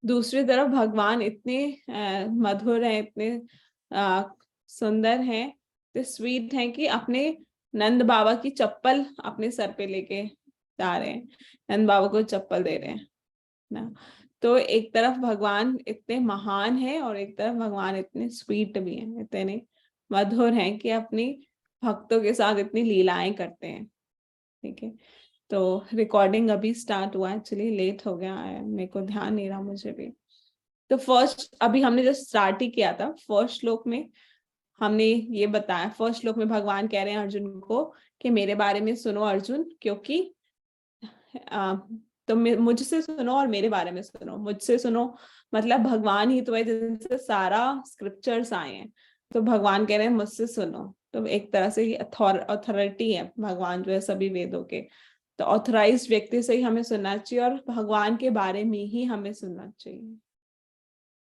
दूसरी तरफ भगवान इतने मधुर हैं, इतने सुंदर हैं, तो स्वीट हैं कि अपने नंद बाबा की चप्पल अपने सर पे लेके जा रहे हैं, नंद बाबा को चप्पल दे रहे हैं ना। तो एक तरफ भगवान इतने महान है और एक तरफ भगवान इतने स्वीट भी हैं, इतने मधुर हैं कि अपनी भक्तों के साथ इतनी लीलाएं करते हैं। ठीक है, तो रिकॉर्डिंग अभी स्टार्ट हुआ, एक्चुअली लेट हो गया है, मेरे को ध्यान नहीं रहा मुझे भी। तो फर्स्ट अभी हमने जस्ट स्टार्ट ही किया था। फर्स्ट श्लोक में हमने ये बताया, फर्स्ट श्लोक में भगवान कह रहे हैं अर्जुन को कि मेरे बारे में सुनो अर्जुन, क्योंकि तो मुझसे सुनो और मेरे बारे में सुनो। मुझसे सुनो मतलब भगवान ही तो है जिनसे सारा स्क्रिप्चर्स आए हैं, तो भगवान कह रहे हैं मुझसे सुनो। तो एक तरह से अथॉरिटी है भगवान जो है सभी वेदों के, तो ऑथराइज्ड व्यक्ति से ही हमें सुनना चाहिए और भगवान के बारे में ही हमें सुनना चाहिए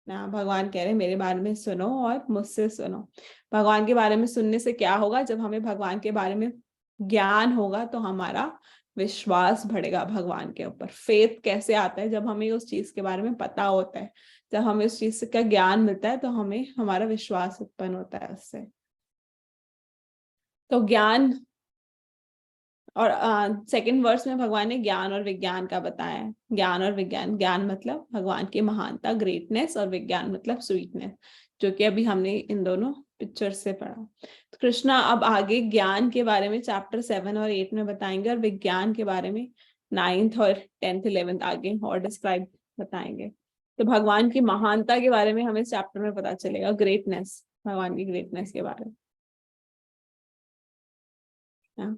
ना। भगवान कह रहे हैं मेरे बारे में सुनो और मुझसे सुनो। भगवान के बारे में सुनने से क्या होगा, जब हमें भगवान के बारे में ज्ञान होगा तो हमारा विश्वास बढ़ेगा भगवान के ऊपर। फेथ कैसे आता है, जब हमें उस चीज के बारे में पता होता है, जब हमें उस चीज का ज्ञान मिलता है तो हमें हमारा विश्वास उत्पन्न होता है उससे। तो ज्ञान, और सेकंड वर्स में भगवान ने ज्ञान और विज्ञान का बताया है। ज्ञान और विज्ञान, ज्ञान मतलब भगवान की महानता, ग्रेटनेस, और विज्ञान मतलब स्वीटनेस, जो कि अभी हमने इन दोनों पिक्चर से पढ़ा। तो कृष्णा अब आगे ज्ञान के बारे में चैप्टर 7 और 8 में बताएंगे, और विज्ञान के बारे में 9th और 10th 11th आगे और डिस्क्राइब बताएंगे। तो भगवान की महानता के बारे में हमें इस चैप्टर में पता चलेगा, ग्रेटनेस, भगवान की ग्रेटनेस के बारे में। हाँ।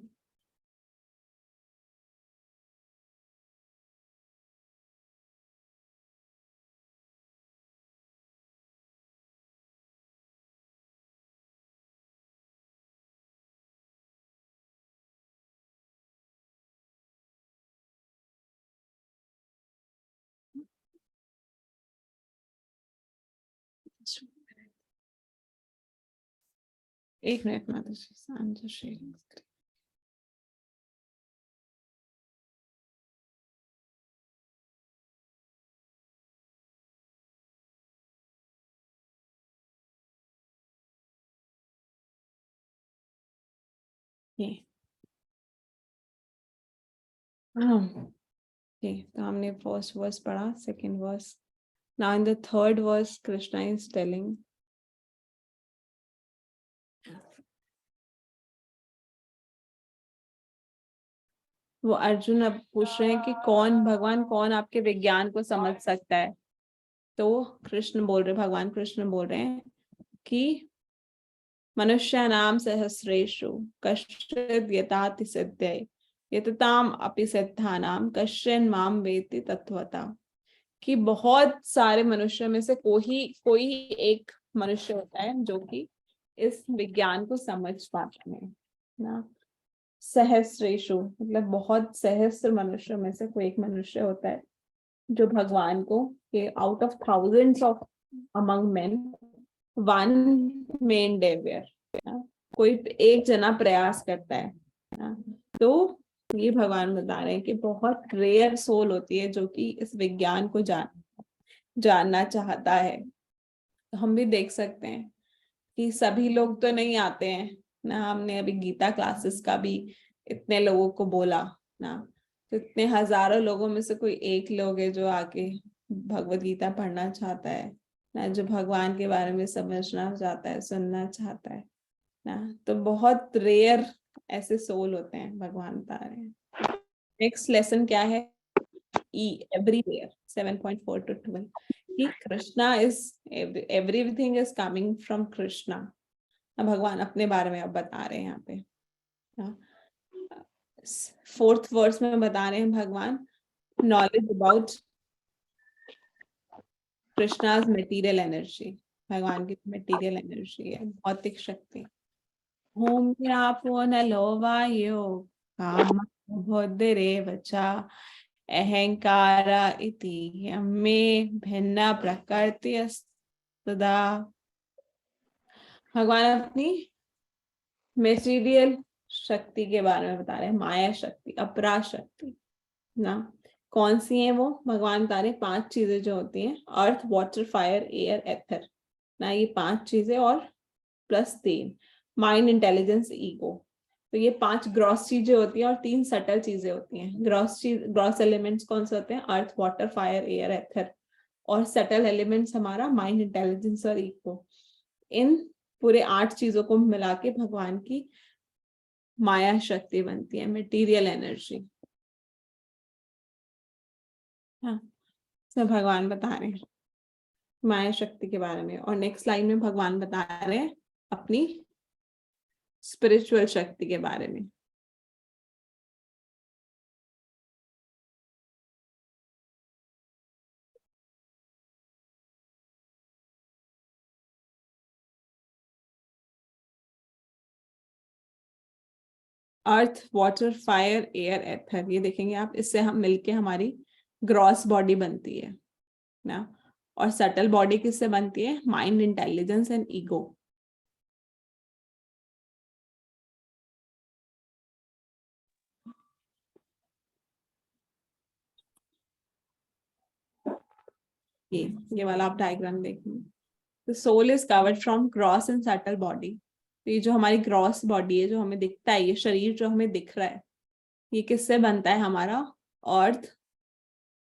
एक मिनट में शेयरिंग। ये हाँ, ओके, तो हमने फर्स्ट वर्स पढ़ा, second verse. Now in the third verse Krishna is telling, वो अर्जुन अब पूछ रहे हैं कि कौन भगवान, कौन आपके विज्ञान को समझ सकता है। तो कृष्ण बोल रहे, भगवान कृष्ण बोल रहे हैं कि मनुष्याणाम सहस्रेषु कश्चिद् यताति सिद्धये यतताम अपि सिद्धानाम कश्चिन् माम वेत्ति तत्वता। कि बहुत सारे मनुष्य में से कोई कोई एक मनुष्य होता है जो कि इस विज्ञान को समझ पाते हैं ना। सहस्रेशु मतलब बहुत सहस्र मनुष्य में से कोई एक मनुष्य होता है जो भगवान को, कि out of thousands of among men one men डेवियर, कोई एक जना प्रयास करता है ना। तो ये भगवान बता रहे हैं कि बहुत रेयर सोल होती है जो कि इस विज्ञान को जानना चाहता है। तो हम भी देख सकते हैं कि सभी लोग तो नहीं आते हैं ना। हमने अभी गीता क्लासेस का भी इतने लोगों को बोला ना, तो इतने हजारों लोगों में से कोई एक लोग है जो आके भगवत गीता पढ़ना चाहता है ना, जो भगवान के बारे में समझना चाहता है, सुनना चाहता है ना। तो बहुत रेयर ऐसे सोल होते हैं, भगवान बता रहे हैं। नेक्स्ट लेसन क्या है, everywhere 7.4 to 12, कि Krishna is, everything is coming from Krishna. अब भगवान अपने बारे में अब बता रहे हैं यहाँ पे। फोर्थ वर्स में बता रहे हैं भगवान knowledge about Krishna's material energy. भगवान की मटेरियल एनर्जी है, भौतिक शक्ति। ओम यापो नलो वायो काम बुद्धिरेव च अहंकार इति मे भिन्न प्रकृति सदा। भगवान अपनी मेटीरियल शक्ति के बारे में बता रहे हैं, माया शक्ति, अपरा शक्ति ना, कौन सी हैं वो? भगवान बता रहे 5 चीजें जो होती हैं, अर्थ, वाटर, फायर, एयर, एथर ना, ये 5 चीजें और प्लस 3 माइंड, इंटेलिजेंस, ईगो। तो ये 5 ग्रॉस चीजें होती हैं और 3 सटल चीजें होती हैं। ग्रॉस एलिमेंट्स कौन से होते हैं? अर्थ, वाटर, फायर, एयर, एथर। और सटल एलिमेंट्स हमारा माइंड, इंटेलिजेंस और ईगो। इन पूरे 8 चीजों को मिला के भगवान की माया शक्ति बनती है, मटेरियल एनर्जी। हाँ, तो भगवान बता रहे हैं माया शक्ति के बारे में। और नेक्स्ट लाइन में भगवान बता रहे हैं अपनी स्पिरिचुअल शक्ति के बारे में। अर्थ, वाटर, फायर, एयर, एथर, ये देखेंगे आप, इससे हम मिलके हमारी ग्रॉस बॉडी बनती है ना। और सटल बॉडी किससे बनती है? Mind, intelligence and ego. ये वाला आप डायग्राम देखेंगे। The soul is covered from gross and subtle body। तो ये जो हमारी ग्रॉस बॉडी है, जो हमें दिखता है, ये शरीर जो हमें दिख रहा है, ये किससे बनता है हमारा? अर्थ,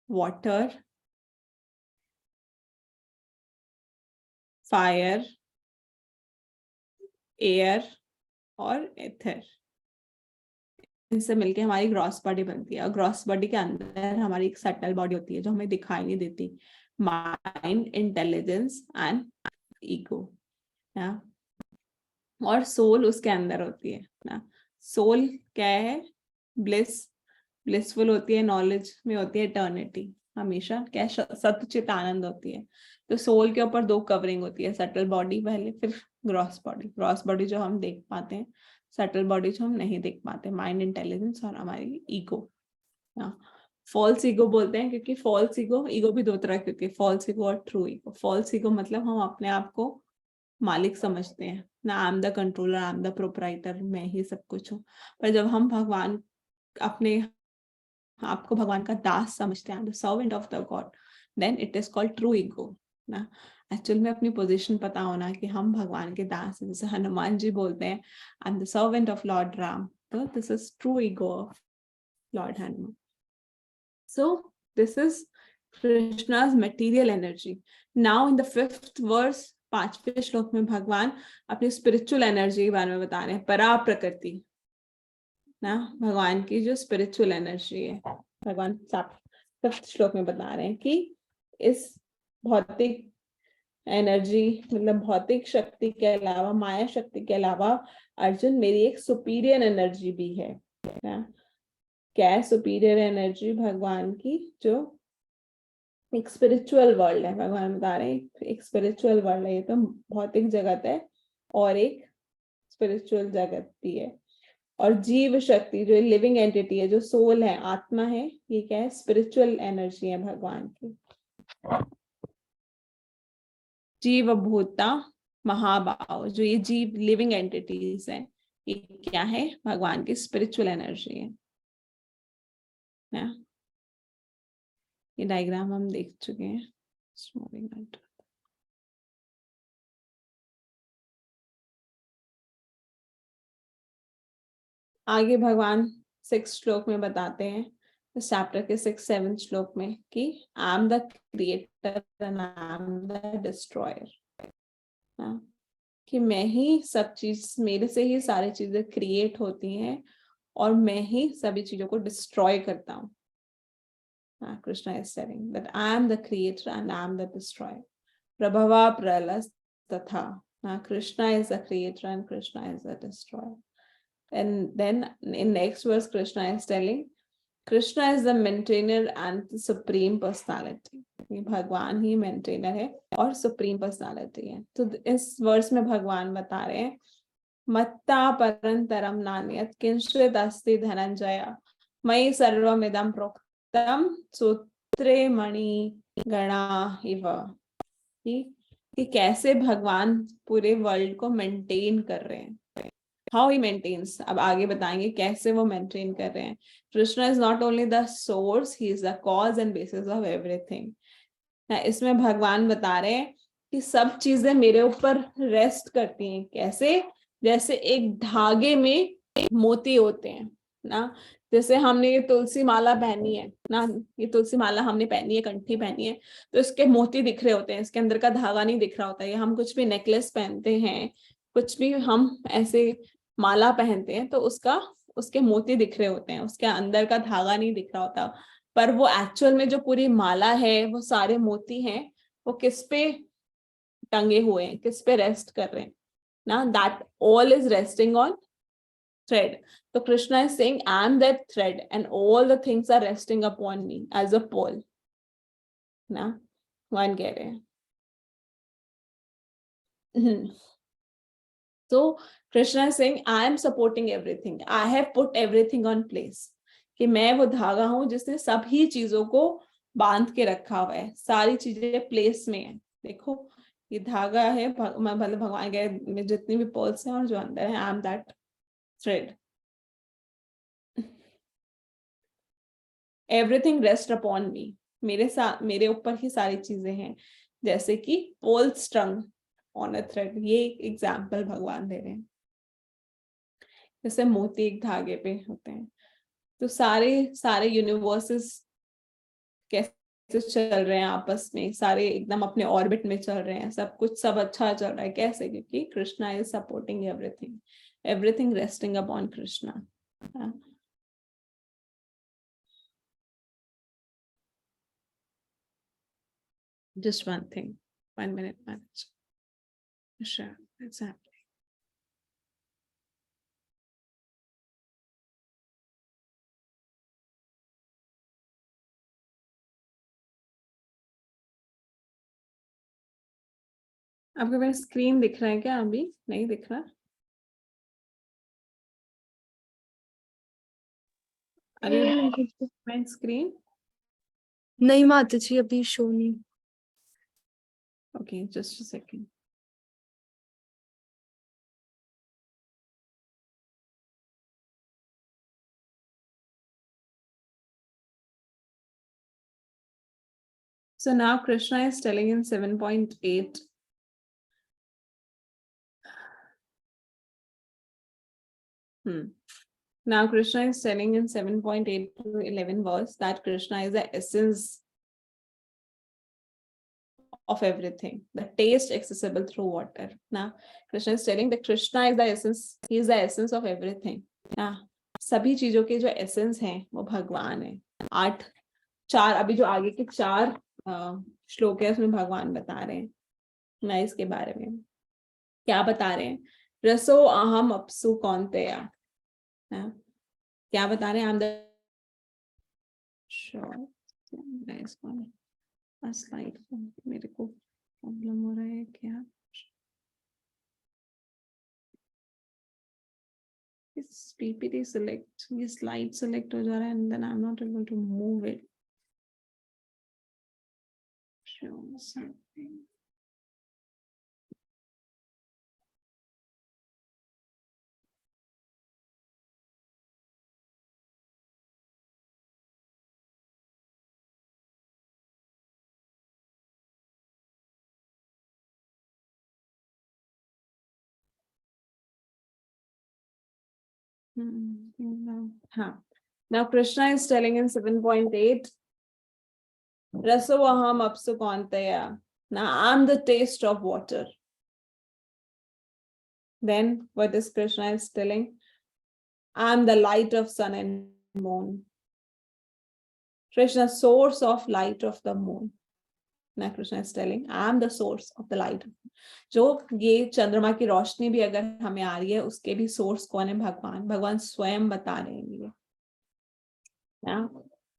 वाटर, फायर, एयर और एथर। इनसे मिलके हमारी ग्रॉस बॉडी बनती है। और ग्रॉस बॉडी के अंदर हमारी एक सटल बॉडी होती है जो हमें दिखाई नहीं देती, माइंड, इंटेलिजेंस एंड ईगो ना। और सोल उसके अंदर होती है ना। सोल क्या है? ब्लिस, ब्लिसफुल होती है, नॉलेज में होती है, इटर्निटी, हमेशा क्या, सतचित आनंद होती है। तो सोल के ऊपर 2 कवरिंग होती है, सटल बॉडी पहले, फिर ग्रॉस बॉडी। ग्रॉस बॉडी जो हम देख पाते हैं, सटल बॉडी जो हम नहीं देख पाते, माइंड, इंटेलिजेंस और हमारी ईगो। फॉल्स ईगो बोलते हैं, क्योंकि फॉल्स ईगो, ईगो भी 2 तरह की होती है, फॉल्स ईगो और ट्रू ईगो। फॉल्स ईगो मतलब हम अपने आप को मालिक समझते हैं ना, आई am the controller, I am the proprietor, मैं ही सब कुछ हूँ। पर जब हम भगवान अपने आपको भगवान का दास समझते हैं, the servant of the god, then it is called true ego ना। एक्चुअल में अपनी पोजीशन पता होना कि हम भगवान के दास हैं। जैसे हनुमान जी बोलते हैं, I am the servant of lord Ram, तो this is true ego of lord Hanuman. So this is Krishna's material energy. Now in the 5th verse, 5वें श्लोक में भगवान अपनी स्पिरिचुअल एनर्जी के बारे में बता रहे हैं, परा प्रकृति ना, भगवान की जो स्पिरिचुअल एनर्जी है। भगवान 5th श्लोक में बता रहे हैं कि इस भौतिक एनर्जी, मतलब भौतिक शक्ति के अलावा, माया शक्ति के अलावा, अर्जुन, मेरी एक सुपीरियर एनर्जी भी है ना। क्या है सुपीरियर एनर्जी? भगवान की जो एक स्पिरिचुअल वर्ल्ड है। भगवान बता रहे हैं एक स्पिरिचुअल वर्ल्ड है, ये तो भौतिक जगत है और एक स्पिरिचुअल जगत भी है। और जीव शक्ति जो लिविंग एंटिटी है, जो सोल है, आत्मा है, ये क्या है? स्पिरिचुअल एनर्जी है भगवान की। जीव भूता महाभाव, जो ये जीव लिविंग एंटिटीज है, ये क्या है? भगवान की स्पिरिचुअल एनर्जी है ना। ये डायग्राम हम देख चुके हैं। आगे भगवान 6 श्लोक में बताते हैं, इस चैप्टर के 6-7 श्लोक में, कि आई am the creator and I am the destroyer, कि मैं ही सब चीज, मेरे से ही सारी चीजें क्रिएट होती हैं और मैं ही सभी चीजों को डिस्ट्रॉय करता हूँ। Krishna is saying that I am the creator and I am the destroyer, प्रभवा प्रलस तथा। Krishna is the creator and Krishna is the destroyer. And then in next verse, Krishna is telling, Krishna is the maintainer and the supreme personality. भगवान ही maintainer है और supreme personality है। तो इस verse में भगवान बता रहे हैं, मत्ता परंतरम नान्यत् किंचित् अस्ति धनंजय मयि सर्वमिदं प्रोक्तम सूत्रे मणि गणा इव। कि कैसे भगवान पूरे वर्ल्ड को मेंटेन कर रहे हैं हाउ ही मेंटेन्स, अब आगे बताएंगे कैसे वो मेंटेन कर रहे हैं। Krishna is not only the source, he is the cause and bases of everything. इसमें भगवान बता रहे हैं कि सब चीजें मेरे ऊपर रेस्ट करती हैं। कैसे? जैसे एक धागे में मोती होते हैं ना, जैसे हमने ये तुलसी माला पहनी है ना, ये तुलसी माला हमने पहनी है, कंठी पहनी है, तो इसके मोती दिख रहे होते हैं, इसके अंदर का धागा नहीं दिख रहा होता है। हम कुछ भी नेकलेस पहनते हैं, कुछ भी हम ऐसे माला पहनते हैं, तो उसके मोती दिख रहे होते हैं, उसके अंदर का धागा नहीं दिख रहा होता। पर वो एक्चुअल में जो पूरी माला है, वो सारे मोती हैं, वो किस पे टंगे हुए हैं, किस पे रेस्ट कर रहे हैं ना, that all is resting on thread. तो Krishna is saying I am that thread and all the things are resting upon me as a pole ना, वन कह रहे हैं। तो Krishna is saying I am supporting everything, I have put everything on place, कि मैं वो धागा हूं जिसने सभी चीजों को बांध के रखा हुआ है, सारी चीजें प्लेस में है। देखो ये धागा है, मतलब भगवान के में जितनी भी पर्ल्स हैं और जो अंदर है, I am that thread. Everything rest upon मी, मेरे साथ, मेरे ऊपर ही सारी चीजें हैं, जैसे कि पोल स्ट्रंग ऑन अ थ्रेड। ये एग्जाम्पल भगवान दे रहे हैं, जैसे मोती एक धागे पे होते हैं। तो सारे सारे यूनिवर्सेस कैसे चल रहे हैं आपस में, सारे एकदम अपने ऑर्बिट में चल रहे हैं, सब कुछ सब अच्छा चल रहा है। कैसे? क्योंकि Krishna is supporting everything, everything resting upon Krishna. Just one thing, 1 minute manage. Sure, exactly. आपको मेरा स्क्रीन दिख रहा है क्या? अभी नहीं दिख रहा? अभी मैं स्क्रीन, नहीं माता जी अभी शो नहीं। Okay just a second. So now Krishna is telling in 7.8. Now Krishna is telling in 7.8 to 11 verse that Krishna is the essence of everything, the taste accessible through water. Now Krishna is telling that Krishna is the essence, he is the essence of everything. Now सभी चीजों के जो essence हैं वो भगवान है। 8 4 अभी जो आगे के 4 श्लोक है उसमें भगवान बता रहे हैं ना इसके बारे में। क्या बता रहे हैं? रसो अहम अप्सु कौन्तेय, क्या बता रहे हैं? हम स्लाइड मेरे को प्रॉब्लम हो रहा है क्या? इस पीपीटी सिलेक्ट, ये स्लाइड सिलेक्ट हो जा रहा है and then I am not able to move it. Show something. हाँ, now Krishna is telling in 7.8, Raso aham apsu kaunteya. Now I'm the taste of water. Then what is Krishna is telling? I'm the light of sun and moon. Krishna, source of light of the moon. Now Krishna is telling, I'm the source of the light. जो ये चंद्रमा की रोशनी भी अगर हमें आ रही है, उसके भी सोर्स कौन है? भगवान। भगवान स्वयं बता रहे हैं ये ना।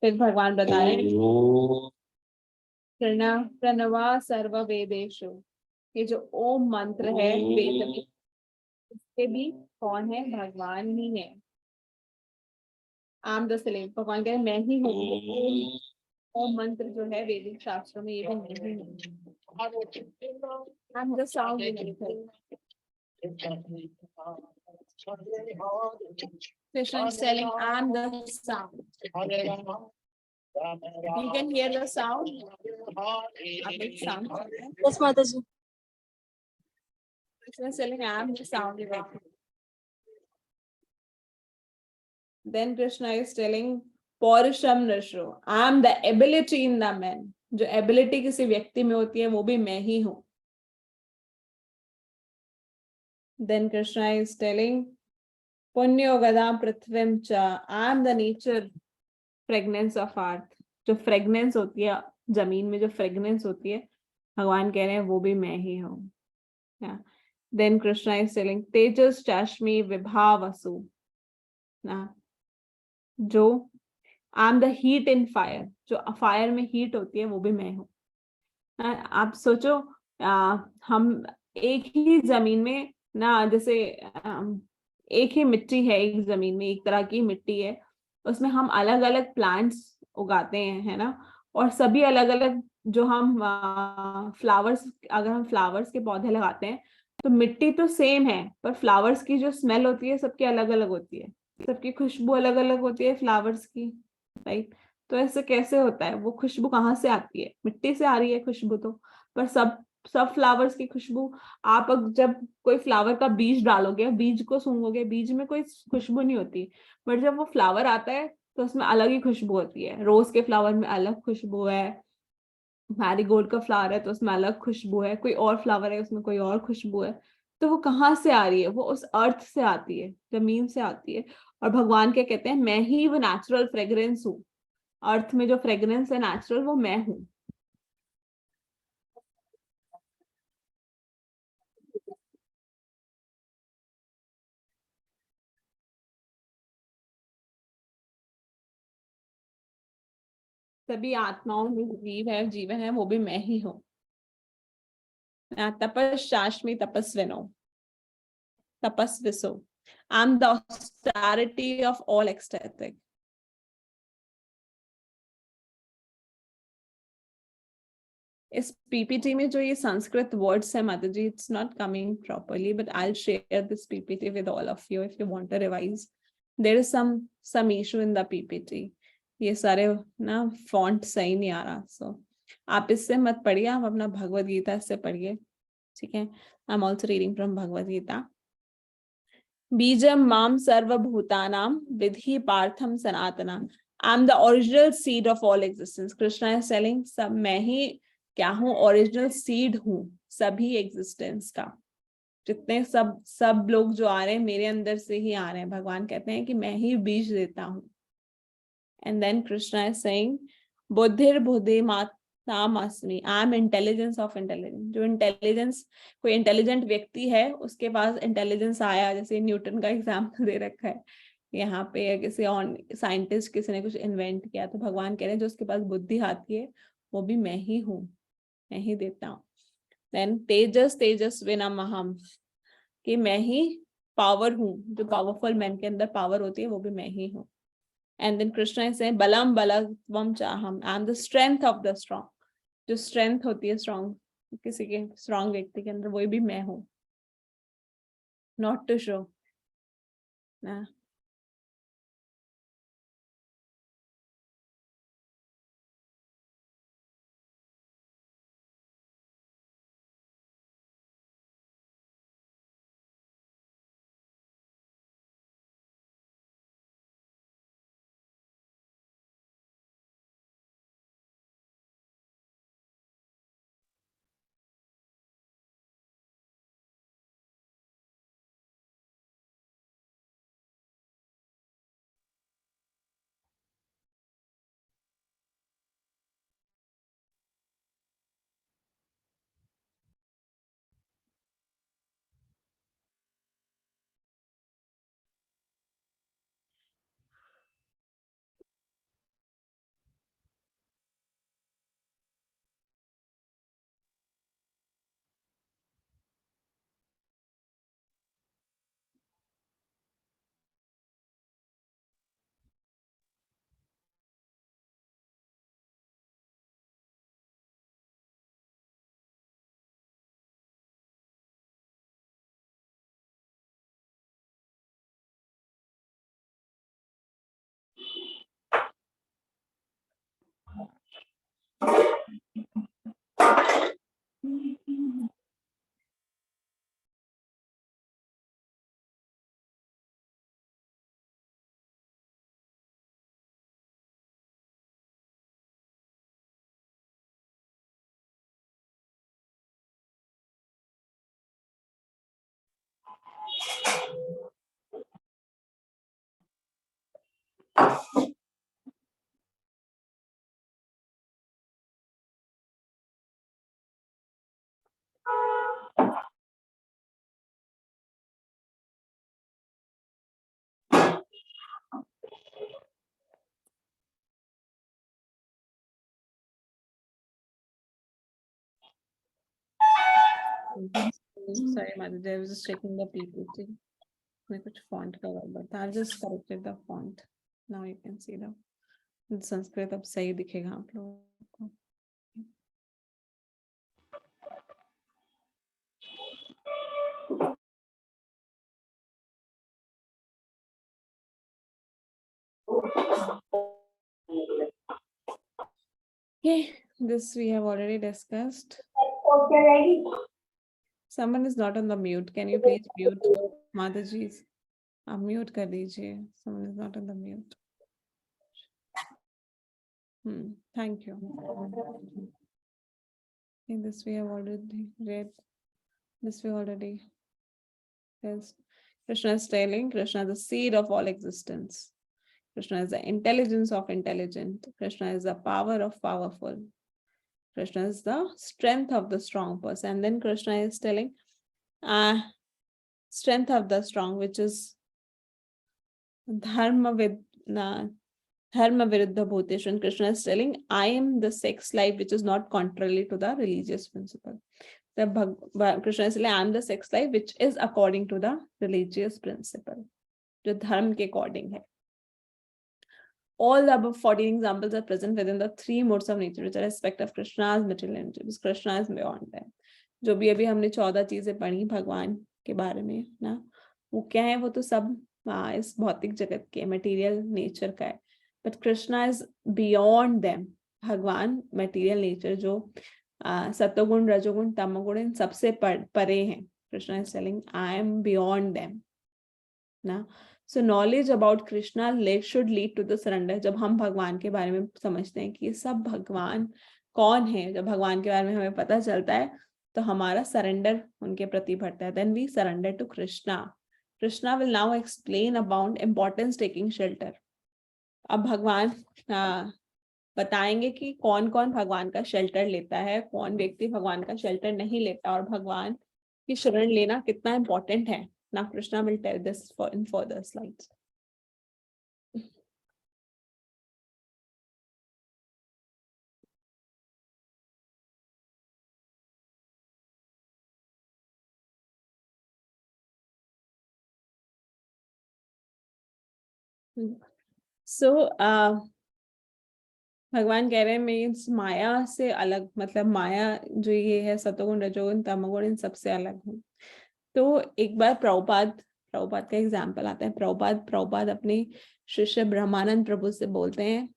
फिर भगवान बता रहे हैं प्रणवा सर्व वेदेशु, ये जो ओम मंत्र है वेद में, इसके भी कौन है? भगवान ही है। आम द स्लेव, भगवान कह रहे मैं ही हूँ। ओम मंत्र जो है वैदिक शास्त्रों में, ये भी मैं ही हूँ। I'm the sound in it. Krishna is telling, I am the sound. You can hear the sound. आप एक sound सुनते हैं? Yes, Mataji. Krishna is telling, I am the sound. Then Krishna is telling, Paurusham Nrisho, I am the ability in the man. जो ability किसी व्यक्ति में होती है वो भी मैं ही हूँ. Then Krishna is telling, Punyo Gadam Prithvim Cha, I am the nature fragrance of earth. जो fragrance होती है जमीन में, जो fragrance होती है, भगवान कह रहे हैं वो भी मैं ही हूँ. Yeah. Then Krishna is telling, Tejas Chashmi Vibhavasu. ना जो आई am the heat in fire, जो फायर में हीट होती है वो भी मैं हूँ. आप सोचो, हम एक ही जमीन में ना, जैसे एक ही मिट्टी है, एक जमीन में एक तरह की मिट्टी है, उसमें हम अलग अलग प्लांट्स उगाते हैं, है ना, और सभी अलग अलग, जो हम फ्लावर्स, अगर हम फ्लावर्स के पौधे लगाते हैं तो मिट्टी तो सेम है, पर फ्लावर्स की जो स्मेल होती है सबकी अलग अलग होती है, सबकी खुशबू अलग अलग होती है फ्लावर्स की, राइट. तो ऐसे कैसे होता है? वो खुशबू कहाँ से आती है? मिट्टी से आ रही है खुशबू तो, पर सब सब फ्लावर्स की खुशबू, आप जब कोई फ्लावर का बीज डालोगे, बीज को सूंघोगे, बीज में कोई खुशबू नहीं होती, बट जब वो फ्लावर आता है तो उसमें अलग ही खुशबू होती है. रोज के फ्लावर में अलग खुशबू है, मैरीगोल्ड का फ्लावर है तो उसमें अलग खुशबू है, कोई और फ्लावर है उसमें कोई और खुशबू है. तो वो कहाँ से आ रही है? वो उस अर्थ से आती है, जमीन से आती है. और भगवान क्या कहते हैं? मैं ही वो नेचुरल फ्रेग्रेंस हूँ. अर्थ में जो फ्रेग्रेंस है नेचुरल, वो मैं हूँ. सभी आत्माओं में जीव है, जीवन है, वो भी मैं ही हूँ. तपस्याश्मी तपस्विनो, तपस्विसो, I am the austerity of all ecstatic. इस पीपीटी में जो ये संस्कृत वर्ड्स है माता जी, it's not coming properly, but I will share this PPT with all of you if you want to revise. There is some issue in the PPT. ये सारे ना फॉन्ट सही नहीं आ रहा, सो आप इससे मत पढ़िए, आप अपना भगवद गीता से पढ़िए, ठीक है. I am also reading from Bhagavad Gita. बीजम माम सर्वभूतानां विधि पार्थम सनातनम, I am the original seed of all existence. Krishna is telling, सब मैं ही क्या हूँ? ओरिजिनल सीड हूँ सभी एग्जिस्टेंस का. जितने सब सब लोग जो आ रहे हैं मेरे अंदर से ही आ रहे हैं. भगवान कहते हैं कि मैं ही बीज देता हूँ. And then Krishna is saying, बुद्धिर बुद्धि मात्मास्मि, I am intelligence of intelligence. जो इंटेलिजेंस, कोई इंटेलिजेंट व्यक्ति है उसके पास इंटेलिजेंस आया, जैसे न्यूटन का एग्जाम्पल दे रखा है यहाँ पे, या किसी और साइंटिस्ट, किसी ने कुछ इन्वेंट किया, तो भगवान कह रहे हैं जो उसके पास बुद्धि आती है वो भी मैं ही हूँ, मैं ही देता हूँ. देन तेजस तेजस्विनम अहम, कि मैं ही पावर हूँ, जो पावरफुल मैन के अंदर पावर होती है वो भी मैं ही हूँ. And then Krishna is saying, बलम बलत्वम चाहम, I am the strength of the strong. जो स्ट्रेंथ होती है स्ट्रॉन्ग, किसी के स्ट्रॉन्ग व्यक्ति के अंदर, वही भी मैं हूँ. नॉट टू शो ना. Sorry, Madhu, I was just checking the PPT. मैं कुछ font का गड़बड़ था. I just corrected the font. Now you can see the Sanskrit अब सही दिखेगा आप लोगों को. Okay, this we have already discussed. Someone is not on the mute. Can you please mute Mataji? आप mute कर दीजिए. Someone is not on the mute. Thank you. In this we have already read. This we already. Yes. Krishna is telling Krishna is the seed of all existence. Krishna is the intelligence of intelligent. Krishna is the power of powerful. Krishna is the strength of the strong person. And then Krishna is telling strength of the strong, which is dharma viruddha bhuteshwan. Krishna is telling, I am the sex life which is not contrary to the religious principle. Krishna is saying, I am the sex life which is according to the religious principle. जो धर्म के according है. All the above 14 examples are present within the three modes of nature, which are aspect of Krishna's material energy. Because Krishna is beyond them. जो भी अभी हमने 14 चीजें पढ़ी भगवान के बारे में ना, वो क्या है, वो तो सब इस भौतिक जगत के मटेरियल नेचर का है. But Krishna is beyond them. भगवान मटेरियल नेचर जो सत्वगुण रजोगुण तमोगुण इन सबसे परे हैं. Krishna is telling I am beyond them ना. So knowledge about Krishna should lead to the surrender. जब हम भगवान के बारे में समझते हैं कि ये सब भगवान कौन है, जब भगवान के बारे में हमें पता चलता है तो हमारा सरेंडर उनके प्रति बढ़ता है. Then we surrender to Krishna. Krishna will now explain about importance taking shelter. अब भगवान बताएंगे कि कौन कौन भगवान का शेल्टर लेता है, कौन व्यक्ति भगवान का शेल्टर नहीं लेता, और भगवान की शरण लेना कितना इम्पोर्टेंट है. Now Krishna will tell this in further slides. So भगवान कह रहे हैं मीन्स माया से अलग, मतलब माया जो ये है सतोगुण रजोगुण तमोगुण इन सबसे अलग हूँ. तो एक बार प्रभुपाद का एग्जाम्पल आता है. प्रभुपाद अपने शिष्य ब्रह्मानंद प्रभु से बोलते हैं,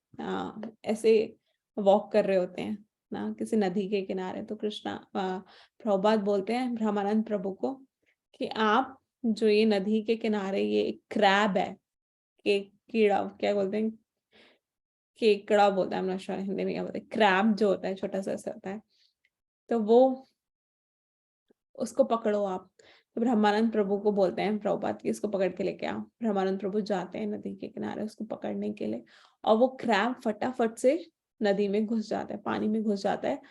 ऐसे वॉक कर रहे होते हैं ना किसी नदी के किनारे. तो कृष्णा प्रभुपाद बोलते हैं ब्रह्मानंद प्रभु को कि आप जो ये नदी के किनारे ये एक क्रैब है, कीड़ा क्या बोलते हैं, केकड़ा बोलता है, हम हिंदी में क्या बोलते हैं, क्रैब जो होता है छोटा सा होता है, तो वो उसको पकड़ो आप. तो ब्रह्मानंद प्रभु को बोलते हैं प्रभुपाद की इसको पकड़ के लेके आओ. ब्रह्मानंद प्रभु जाते हैं नदी के किनारे उसको पकड़ने के लिए, और वो क्रैब फटाफट से नदी में घुस जाता है, पानी में घुस जाता है,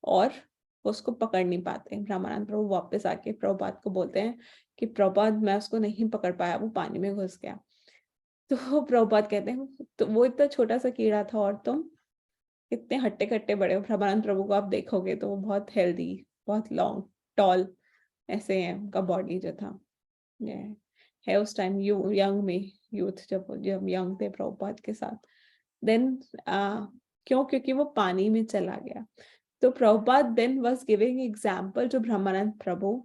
और उसको पकड़ नहीं पाते. ब्रह्मानंद प्रभु वापस आके प्रभुपाद को बोलते हैं कि प्रभुपाद मैं उसको नहीं पकड़ पाया, वो पानी में घुस गया. तो प्रभुपाद कहते हैं तो वो इतना छोटा सा कीड़ा था और तुम इतने हट्टे कट्टे बड़े हो. ब्रह्मानंद प्रभु को आप देखोगे तो वो बहुत हेल्दी, बहुत लॉन्ग टॉल ऐसे है उनका बॉडी जो था है उस टाइम यंग में, यूथ जब यंग थे प्रभुपाद के साथ. देन क्योंकि वो पानी में चला गया. तो Prabhupada then was giving example जो ब्रह्मानंद प्रभु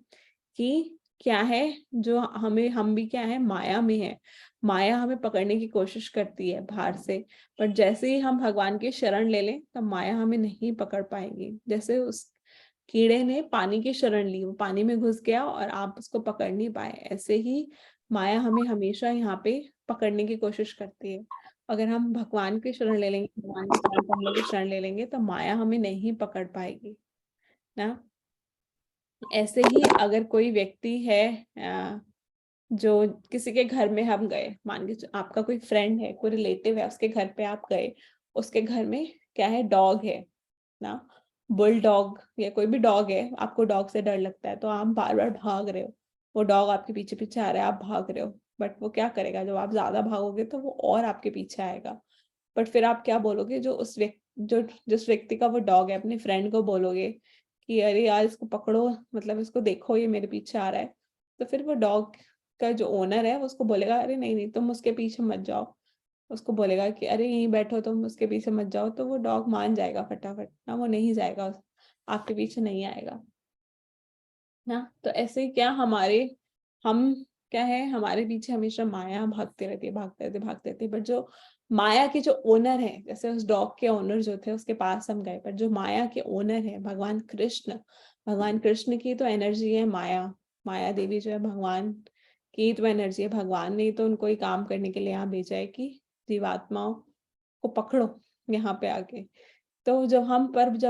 की क्या है, जो हमें, हम भी क्या है, माया में है। माया हमें पकड़ने की कोशिश करती है बाहर से, पर जैसे ही हम भगवान की शरण ले लें तब माया हमें नहीं पकड़ पाएगी। जैसे उस कीड़े ने पानी की शरण ली, वो पानी में घुस गया और आप उसको पकड़ नहीं पाए, ऐसे ही माया हमें हमेशा यहाँ पे पकड़ने की कोशिश करती है। अगर हम भगवान की शरण ले लेंगे, भगवान के चरण कमलों की शरण ले लेंगे, तो माया हमें नहीं पकड़ पाएगी ना। ऐसे ही अगर कोई व्यक्ति है जो किसी के घर में हम गए, मान के आपका कोई फ्रेंड है, कोई रिलेटिव है, उसके घर पे आप गए, उसके घर में क्या है, डॉग है ना, बुल डॉग या कोई भी डॉग है, आपको डॉग से डर लगता है तो आप बार बार भाग रहे हो, वो डॉग आपके पीछे पीछे आ रहा है, आप भाग रहे हो, बट वो क्या करेगा, जब आप ज्यादा भागोगे तो वो और आपके पीछे आएगा। बट फिर आप क्या बोलोगे, जो उस व्यक्ति, जो जिस व्यक्ति का वो डॉग है, अपने फ्रेंड को बोलोगे कि अरे यार इसको पकड़ो, मतलब इसको देखो ये मेरे पीछे आ रहा है, तो फिर वो डॉग का जो ओनर है वो उसको बोलेगा अरे नहीं नहीं तुम उसके पीछे मत जाओ, उसको बोलेगा कि अरे यहीं बैठो, तुम उसके पीछे मत जाओ, तो वो डॉग मान जाएगा फटाफट ना, वो नहीं जाएगा, आपके पीछे नहीं आएगा ना। तो ऐसे ही क्या हमारे, हम क्या है, हमारे पीछे हमेशा माया भागते रहती है, भागते रहते भागते रहते, बट जो माया के जो ओनर है, जैसे उस डॉग के ओनर जो थे उसके पास हम गए, पर जो माया के ओनर है भगवान कृष्ण, भगवान कृष्ण की तो एनर्जी है माया, माया देवी जो है भगवान की तो एनर्जी है, भगवान ने तो उनको ही काम करने के लिए यहाँ भेजा है कि जीवात्माओं को पकड़ो यहाँ पे आके। तो जब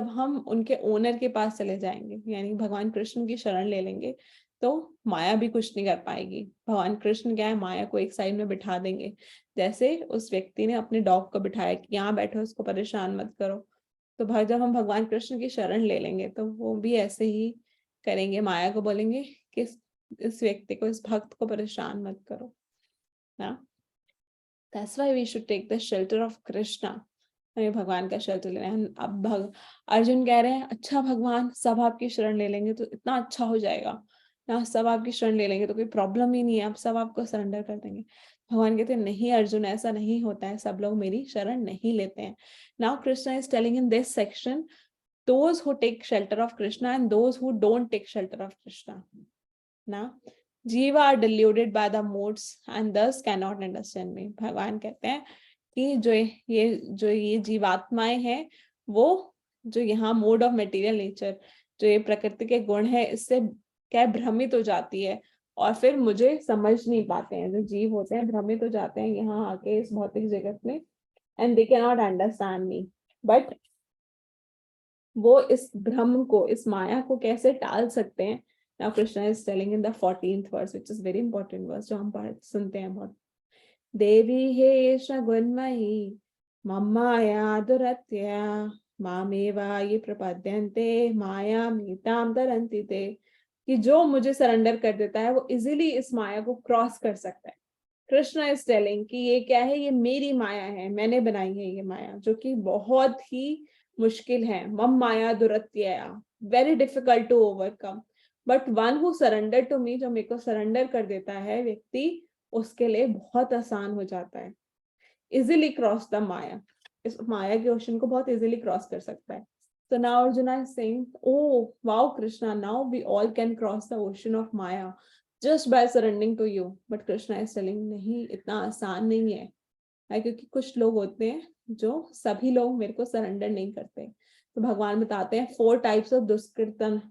हम उनके ओनर के पास चले जाएंगे, यानी भगवान कृष्ण की शरण ले लेंगे, तो माया भी कुछ नहीं कर पाएगी। भगवान कृष्ण क्या है, माया को एक साइड में बिठा देंगे, जैसे उस व्यक्ति ने अपने डॉग को बिठाया कि यहाँ बैठो, उसको परेशान मत करो। तो जब हम भगवान कृष्ण की शरण ले लेंगे तो वो भी ऐसे ही करेंगे, माया को बोलेंगे कि इस व्यक्ति को, इस भक्त को परेशान मत करो ना। That's why we should take the shelter of Krishna. हमें भगवान का शरण लेना है। अब अर्जुन कह रहे हैं अच्छा भगवान सब आपकी शरण ले लेंगे तो इतना अच्छा हो जाएगा ना, सब आपकी शरण ले लेंगे तो कोई प्रॉब्लम ही नहीं है, आप सब आपको सरेंडर कर देंगे। भगवान कहते हैं नहीं अर्जुन, ऐसा नहीं होता है, सब लोग मेरी शरण नहीं लेते हैं। Now Krishna is telling in this section those who take shelter of Krishna and those who don't take shelter of Krishna ना। जीव are deluded by the modes and thus cannot understand me। भगवान कहते हैं कि जो ये जीवात्माएं हैं, वो जो यहाँ मोड ऑफ मटेरियल नेचर, जो ये प्रकृति के गुण है, इससे क्या भ्रमित हो जाती है और फिर मुझे समझ नहीं पाते हैं। जो जीव होते हैं भ्रमित हो जाते हैं यहाँ आके इस भौतिक जगत में, and they can not understand me. But वो इस भ्रम को, इस माया को कैसे टाल सकते हैं। Now Krishna is telling in the 14th verse, which is very important verse, जो हम सुनते हैं बहुत। देवी हेष गुणमयी मम्माया दुरत्या मामेवा ये प्रपद्यन्ते माया मीताम तरन्ति ते। कि जो मुझे सरेंडर कर देता है वो इजीली इस माया को क्रॉस कर सकता है। कृष्णा इज टेलिंग कि ये क्या है, ये मेरी माया है, मैंने बनाई है ये माया, जो कि बहुत ही मुश्किल है। मम माया दुरत्या, very difficult to overcome, but one who surrender to me, जो मेरे को सरेंडर कर देता है व्यक्ति, उसके लिए बहुत आसान हो जाता है। इजिली क्रॉस द माया, इस माया के ओशन को बहुत इजिली क्रॉस कर सकता है। So now Arjuna is saying, oh wow Krishna, now we all can cross the ocean of Maya just by surrendering to you. But Krishna is telling, नहीं, इतना आसान नहीं है, क्योंकि कुछ लोग होते हैं जो, सभी लोग मेरे को सरेंडर नहीं करते। तो भगवान बताते हैं 4 टाइप्स ऑफ दुष्कृतन,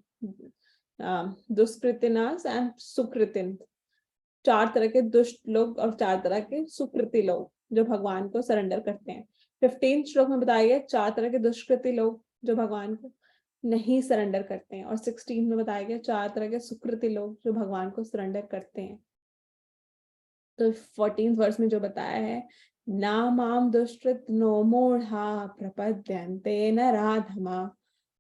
दुष्कृतिनास एंड सुकृतिन। 4 तरह के दुष्ट लोग और 4 तरह के सुकृति लोग जो भगवान को सरेंडर करते हैं। 15 श्लोक में बताया गया 4 तरह के दुष्कृति लोग जो भगवान को नहीं सरेंडर करते हैं, और 16 में बताया गया 4 तरह के सुकृति लोग जो भगवान को सरेंडर करते हैं। तो 14th वर्ष में जो बताया है, नामाम दुष्कृत नो मूढ़ा प्रपद्यन्ते नराधमा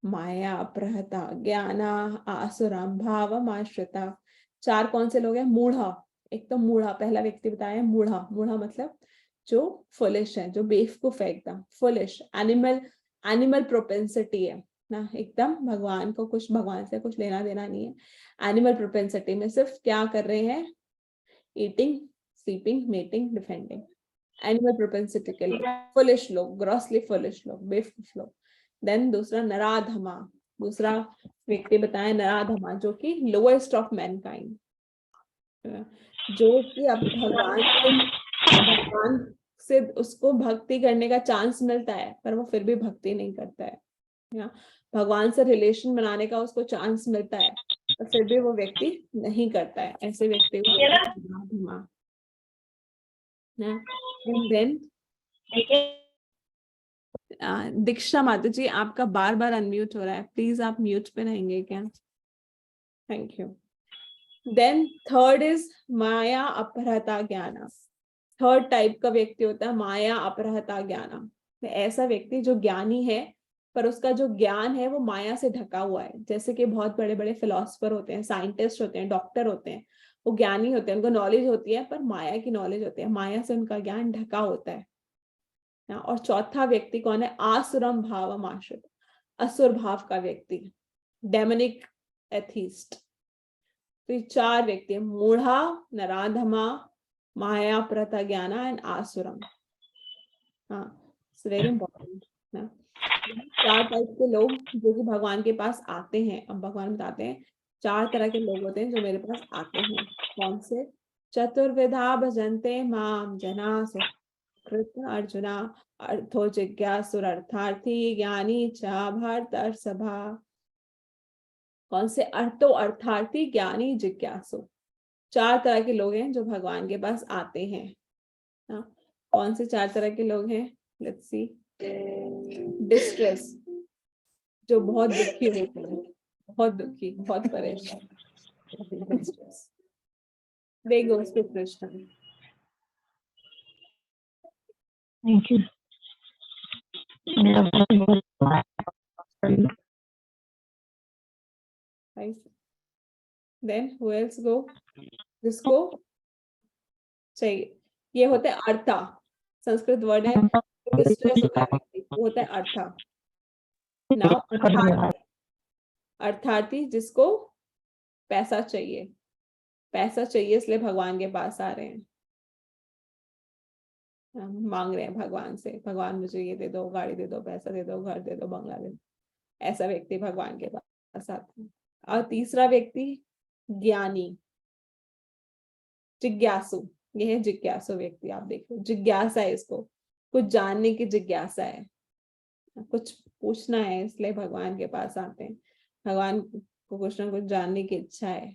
माया प्रहता ज्ञाना आसुरम भावम आश्रिता। 4 कौन से लोग हैं? मूढ़ा, एक तो मूढ़ा, पहला व्यक्ति बताया मूढ़ा। मूढ़ा मतलब जो फुलिश है, जो बेवकूफ है, एकदम फुलिश, एनिमल प्रोपेंसिटी है ना, एकदम भगवान को कुछ, भगवान से कुछ लेना देना नहीं है। एनिमल प्रोपेंसिटी में सिर्फ क्या कर रहे हैं, eating, sleeping, mating, defending. Animal propensity के लोग, फुलिश लोग, ग्रॉसली फुलिश लोग, बेवकूफ लोग। देन दूसरा नराधमा, दूसरा व्यक्ति बताया नराधमा, जो कि लोएस्ट ऑफ मैनकाइंड, जो कि अब भगवान से उसको भक्ति करने का चांस मिलता है पर वो फिर भी भक्ति नहीं करता है, या भगवान से रिलेशन बनाने का उसको चांस मिलता है तो फिर भी वो व्यक्ति नहीं करता है, ऐसे व्यक्ति को दिमाग। देन दीक्षा माता जी, आपका बार बार अनम्यूट हो रहा है, प्लीज आप म्यूट पे रहेंगे क्या? Thank you. Then third is माया अपहृता ज्ञान। थर्ड टाइप का व्यक्ति होता है माया अपहृता ज्ञान। ऐसा व्यक्ति जो ज्ञानी है पर उसका जो ज्ञान है वो माया से ढका हुआ है। जैसे कि बहुत बड़े बड़े फिलोसफर होते हैं, साइंटिस्ट होते हैं, डॉक्टर होते हैं, वो ज्ञानी होते हैं, उनको नॉलेज होती है पर माया की नॉलेज होती है, माया से उनका ज्ञान ढका होता है। और चौथा व्यक्ति कौन है? आसुरम भाव आश्रित, असुर भाव का व्यक्ति, डेमोनिक एथीस्ट। तो ये चार व्यक्ति है, मूढ़ा, नराधमा, माया प्रता ज्ञाना एंड आसुरम। हाँ, इट्स वेरी इंपॉर्टेंट ना। चार टाइप के लोग जो कि भगवान के पास आते हैं। अब भगवान बताते हैं 4 तरह के लोग होते हैं जो मेरे पास आते हैं। कौन से? चतुर्विधा भजन्ते माम जना कृष्ण अर्जुना, अर्थो जिज्ञासुरर्थार्थी ज्ञानी च भरतर्षभा। कौन से? अर्थो अर्थार्थी ज्ञानी जिज्ञासु। 4 तरह के लोग हैं जो भगवान के पास आते हैं। हाँ, कौन से 4 तरह के लोग हैं? Let's see. डिस्ट्रेस, जो बहुत दुखी होते हैं, बहुत दुखी, बहुत परेशान। Distress, they goes to Krishna. Thank you. Right. Then who else go? जिसको चाहिए, ये होता है अर्था, संस्कृत वर्ड है, डिस्ट्रेस होता है वो होता है अर्था। नाउ अर्थार्थी, अर्थार्थी जिसको पैसा चाहिए, पैसा चाहिए इसलिए भगवान के पास आ रहे हैं, मांग रहे हैं भगवान से, भगवान मुझे ये दे दो, गाड़ी दे दो, पैसा दे दो, घर दे दो, बंगला दे दो। ऐसा व्यक्ति भगवान के पास आता है। और तीसरा व्यक्ति ज्ञानी, जिज्ञासु। ये है जिज्ञासु व्यक्ति। आप देखो, जिज्ञासा है, इसको कुछ जानने की जिज्ञासा है, कुछ पूछना है इसलिए भगवान के पास आते हैं, भगवान को कुछ ना कुछ जानने की इच्छा है।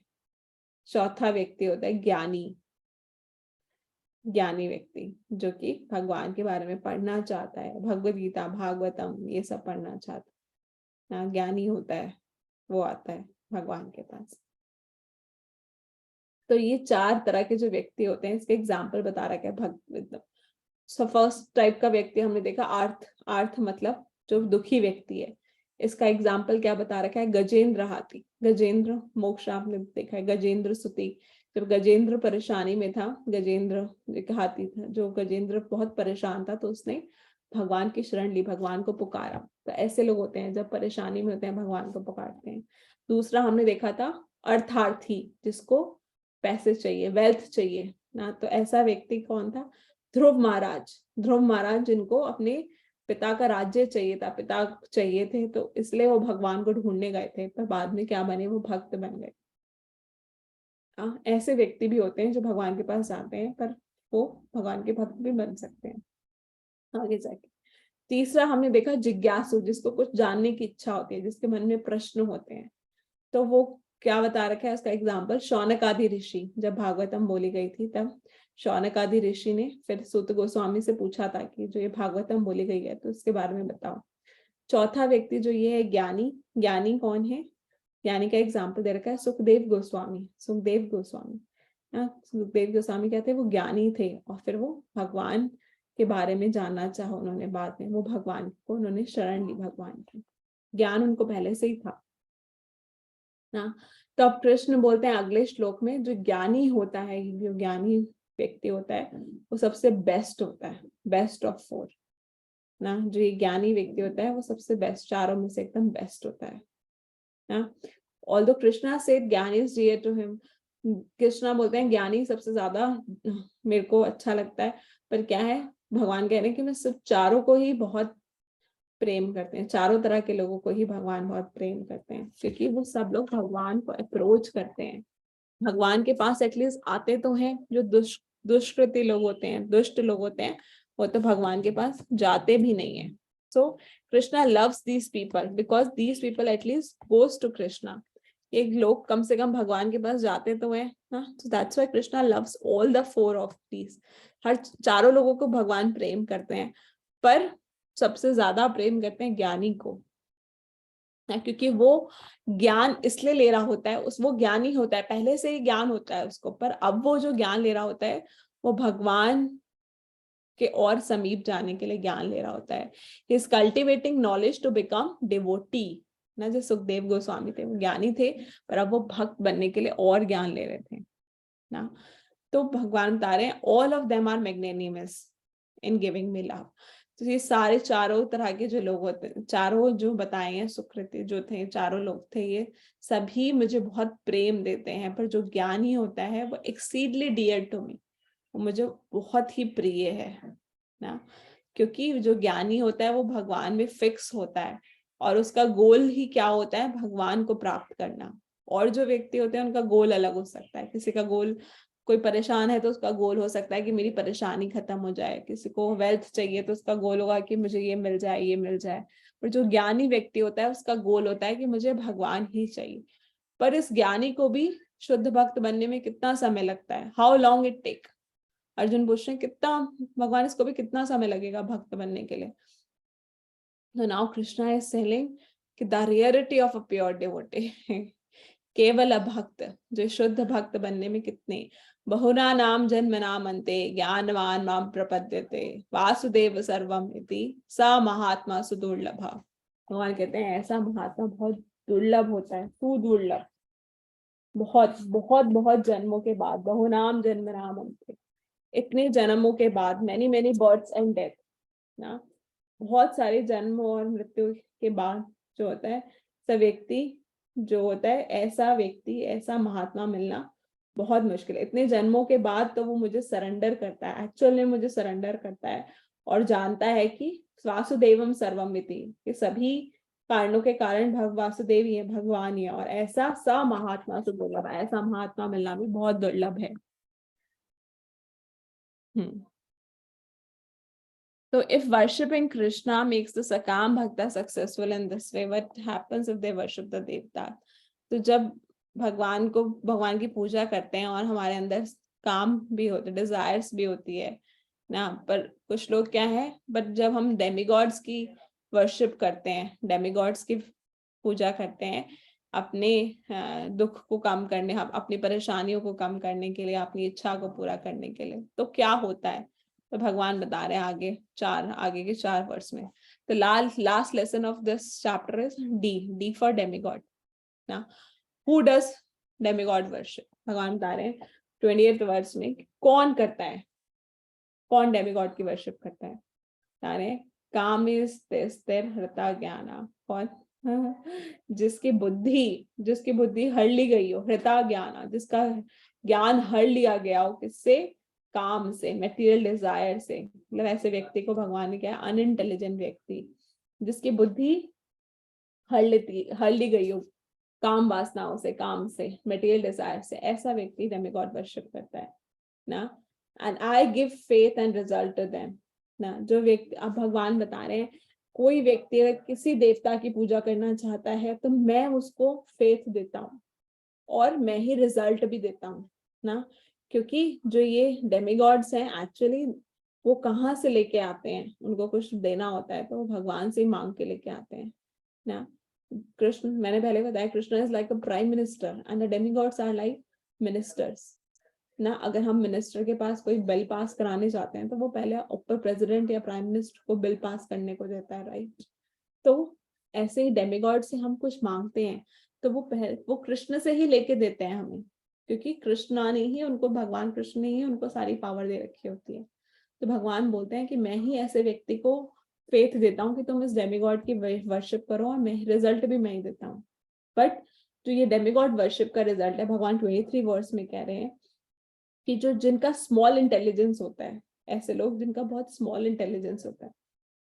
चौथा व्यक्ति होता है ज्ञानी, ज्ञानी व्यक्ति जो कि भगवान के बारे में पढ़ना चाहता है, भगवद गीता, भागवतम ये सब पढ़ना चाहता है, ज्ञानी होता है, वो आता है भगवान के पास। तो ये 4 तरह के जो व्यक्ति होते हैं, इसके एग्जाम्पल बता रखा है भगवत। सो फर्स्ट टाइप का व्यक्ति हमने देखा आर्थ, आर्थ मतलब जो दुखी व्यक्ति है। इसका एग्जाम्पल क्या बता रखा है? गजेंद्र हाथी, गजेंद्र मोक्ष आपने देखा है, गजेंद्र स्तुति। जब गजेंद्र परेशानी में था, गजेंद्र एक हाथी था, जो गजेंद्र बहुत परेशान था तो उसने भगवान की शरण ली, भगवान को पुकारा। तो ऐसे लोग होते हैं जब परेशानी में होते हैं भगवान को पुकारते हैं। दूसरा हमने देखा था अर्थार्थी, जिसको पैसे चाहिए, वेल्थ चाहिए ना। तो ऐसा व्यक्ति कौन था? ध्रुव महाराज। ध्रुव महाराज जिनको अपने पिता का राज्य चाहिए था, पिता चाहिए थे, तो इसलिए वो भगवान को ढूंढने गए थे, पर बाद में क्या बने? वो भक्त बन गए। ऐसे व्यक्ति भी होते हैं जो भगवान के पास जाते हैं पर वो भगवान के भक्त भी बन सकते हैं आगे जाके। तीसरा हमने देखा जिज्ञासु, जिसको कुछ जानने की इच्छा होती है, जिसके मन में प्रश्न होते हैं। तो वो क्या बता रखा है? उसका एग्जाम्पल शौनक आदि ऋषि। जब भागवतम बोली गई थी तब शौनक आदि ऋषि ने फिर सूत गोस्वामी से पूछा था कि जो ये भागवतम बोली गई है तो इसके बारे में बताओ। चौथा व्यक्ति जो ये है ज्ञानी। ज्ञानी कौन है? ज्ञानी का एग्जाम्पल दे रखा है सुखदेव गोस्वामी। सुखदेव गोस्वामी, सुखदेव गोस्वामी क्या थे? वो ज्ञानी थे और फिर वो भगवान के बारे में जानना चाहा उन्होंने, बाद में वो भगवान को उन्होंने शरण ली, भगवान की। ज्ञान उनको पहले से ही था ना। तो अब कृष्ण बोलते हैं अगले श्लोक में, जो ज्ञानी होता है, जो ज्ञानी व्यक्ति होता है वो सबसे बेस्ट होता है, बेस्ट ऑफ 4 ना। जो ये ज्ञानी व्यक्ति होता है वो सबसे बेस्ट, चारों में से एकदम बेस्ट होता है ना। ऑल्दो कृष्णा से ज्ञानी is dear to him, Krishna बोलते हैं ज्ञानी सबसे ज्यादा मेरे को अच्छा लगता है, पर क्या है, भगवान कह रहे हैं कि मैं सिर्फ चारों को ही बहुत प्रेम करते हैं, चारों तरह के लोगों को ही भगवान बहुत प्रेम करते हैं, क्योंकि वो सब लोग भगवान को अप्रोच करते हैं भगवान के पास एटलीस्ट आते तो हैं, जो दुष्कृति लोग होते हैं, दुष्ट लोग होते हैं, वो तो भगवान के पास जाते भी नहीं है. So Krishna loves these people because these people at least goes to Krishna. एक लोग कम से कम भगवान के पास जाते तो हैं ना. So that's why Krishna loves all the four of these. हर चारों लोगों को भगवान प्रेम करते हैं, पर सबसे ज्यादा प्रेम करते हैं ज्ञानी को, क्योंकि वो ज्ञान इसलिए ले रहा होता है, वो ज्ञानी होता है, पहले से ही ज्ञान होता है उसको, पर अब वो जो ज्ञान ले रहा होता है वो भगवान के और समीप जाने के लिए ज्ञान ले रहा होता है. He is cultivating knowledge to become devotee ना. जो सुखदेव गोस्वामी थे वो ज्ञानी थे, पर अब वो भक्त बनने के लिए और ज्ञान ले रहे थे ना. तो भगवान बता रहे हैं all of them are magnanimous in giving me love. तो ये सारे चारों तरह के जो लोग होते हैं, चारों जो बताए हैं सुकृति जो थे, चारों लोग थे, ये सभी मुझे बहुत प्रेम देते हैं. पर जो ज्ञानी होता है वो एक्सीडली डियर टू मी, वो मुझे बहुत ही प्रिय है ना. क्योंकि जो ज्ञानी होता है वो भगवान में फिक्स होता है, और उसका गोल ही क्या होता है, भगवान को प्राप्त करना. और जो व्यक्ति होते हैं उनका गोल अलग हो सकता है. किसी का गोल, कोई परेशान है तो उसका गोल हो सकता है कि मेरी परेशानी खत्म हो जाए. किसी को वेल्थ चाहिए तो उसका गोल होगा कि मुझे ये मिल जाए, ये मिल जाए. पर जो ज्ञानी व्यक्ति होता है उसका गोल होता है कि मुझे भगवान ही चाहिए. पर इस ज्ञानी को भी शुद्ध भक्त बनने में कितना समय लगता है, how long it take. Arjun पूछ रहे हैं कितना, भगवान इसको भी कितना समय लगेगा भक्त बनने के लिए. तो नाउ कृष्णा इज सेलिंग कि the rarity of a pure devotee, केवल भक्त जो शुद्ध भक्त बनने में कितने, बहुना नाम जन्म नाम अंते ज्ञानवान माम प्रपद्यते वासुदेव सर्वम इति स महात्मा सुदुर्लभ. भगवान कहते हैं ऐसा महात्मा बहुत दुर्लभ होता है, सुदुर्लभ, बहुत बहुत बहुत जन्मों के बाद, बहुनाम जन्म नाम अंते, इतने जन्मों के बाद, many many births and death ना, बहुत सारे जन्म और मृत्यु के बाद जो होता है, सब व्यक्ति जो होता है, ऐसा व्यक्ति, ऐसा महात्मा मिलना बहुत मुश्किल है. इतने जन्मों के बाद तो वो मुझे सरेंडर करता है, एक्चुअल में मुझे सरेंडर करता है और जानता है कि वासुदेवम सर्वमिति, कि सभी कारणों के कारण वासुदेव ही है, भगवान ही है. और ऐसा स महात्मा से दुर्लभ, ऐसा महात्मा मिलना भी बहुत दुर्लभ है. So if worshipping Krishna makes the Sakam Bhakta successful in this way, what happens if they worship the Devta? तो जब भगवान को, भगवान की पूजा करते हैं और हमारे अंदर काम भी होते, डिजायर्स भी होती है ना, पर कुछ लोग क्या है, बट जब हम डेमीगॉड्स की वर्शिप करते हैं, डेमीगॉड्स की पूजा करते हैं अपने दुख को कम करने, अपनी परेशानियों को कम करने के लिए, अपनी इच्छा को पूरा करने के लिए, तो क्या होता है. तो भगवान बता रहे हैं आगे के 4 वर्ष में. तो last lesson of this chapter is D for demigod ना. हु डज डेमीगॉड वर्शिप, भगवान बता रहे हैं 28th वर्ष में कौन करता है, कौन डेमीगॉड की वर्शिप करता है. बता रहे काम हृता ज्ञाना, कौन, जिसकी बुद्धि हर ली गई हो, हृता ज्ञाना, जिसका ज्ञान हर लिया गया हो, किससे, काम से, मटेरियल डिजायर से. मतलब ऐसे व्यक्ति को भगवान ने क्या, अनइंटेलिजेंट व्यक्ति, जिसकी बुद्धि हर ली गई हो काम वासनाओं से, काम से, मटेरियल डिजायर से, ऐसा व्यक्ति डेमीगॉड वर्शिप करता है ना. And I give faith and result to them ना. जो व्यक्ति, अब भगवान बता रहे हैं कोई व्यक्ति अगर किसी देवता की पूजा करना चाहता है तो मैं उसको फेथ देता हूँ और मैं ही रिजल्ट भी देता हूँ ना. क्योंकि जो ये डेमीगॉड्स हैं एक्चुअली वो कहाँ से लेके आते हैं, उनको कुछ देना होता है तो वो भगवान से मांग के लेके आते हैं ना. कृष्ण, मैंने पहले बताया, Krishna is like a prime minister and the demigods are like ministers ना. अगर हम मिनिस्टर के पास कोई बिल पास कराने जाते हैं तो वो पहले ऊपर प्रेसिडेंट या प्राइम मिनिस्टर को बिल पास करने को देता है, राइट. तो ऐसे ही डेमीगॉड से हम कुछ मांगते हैं तो वो कृष्ण से ही लेके देते हैं हमें, क्योंकि कृष्ण ने ही उनको, भगवान कृष्ण ने ही उनको सारी पावर दे रखी होती है. तो भगवान बोलते हैं कि मैं ही ऐसे व्यक्ति को फेथ देता हूँ कि तुम इस डेमीगॉड की वर्शिप करो और मैं रिजल्ट भी मैं ही देता हूँ. बट जो ये डेमीगॉड वर्शिप का रिजल्ट है, भगवान 23 वर्स में कह रहे हैं कि जो जिनका स्मॉल इंटेलिजेंस होता है, ऐसे लोग जिनका बहुत स्मॉल इंटेलिजेंस होता है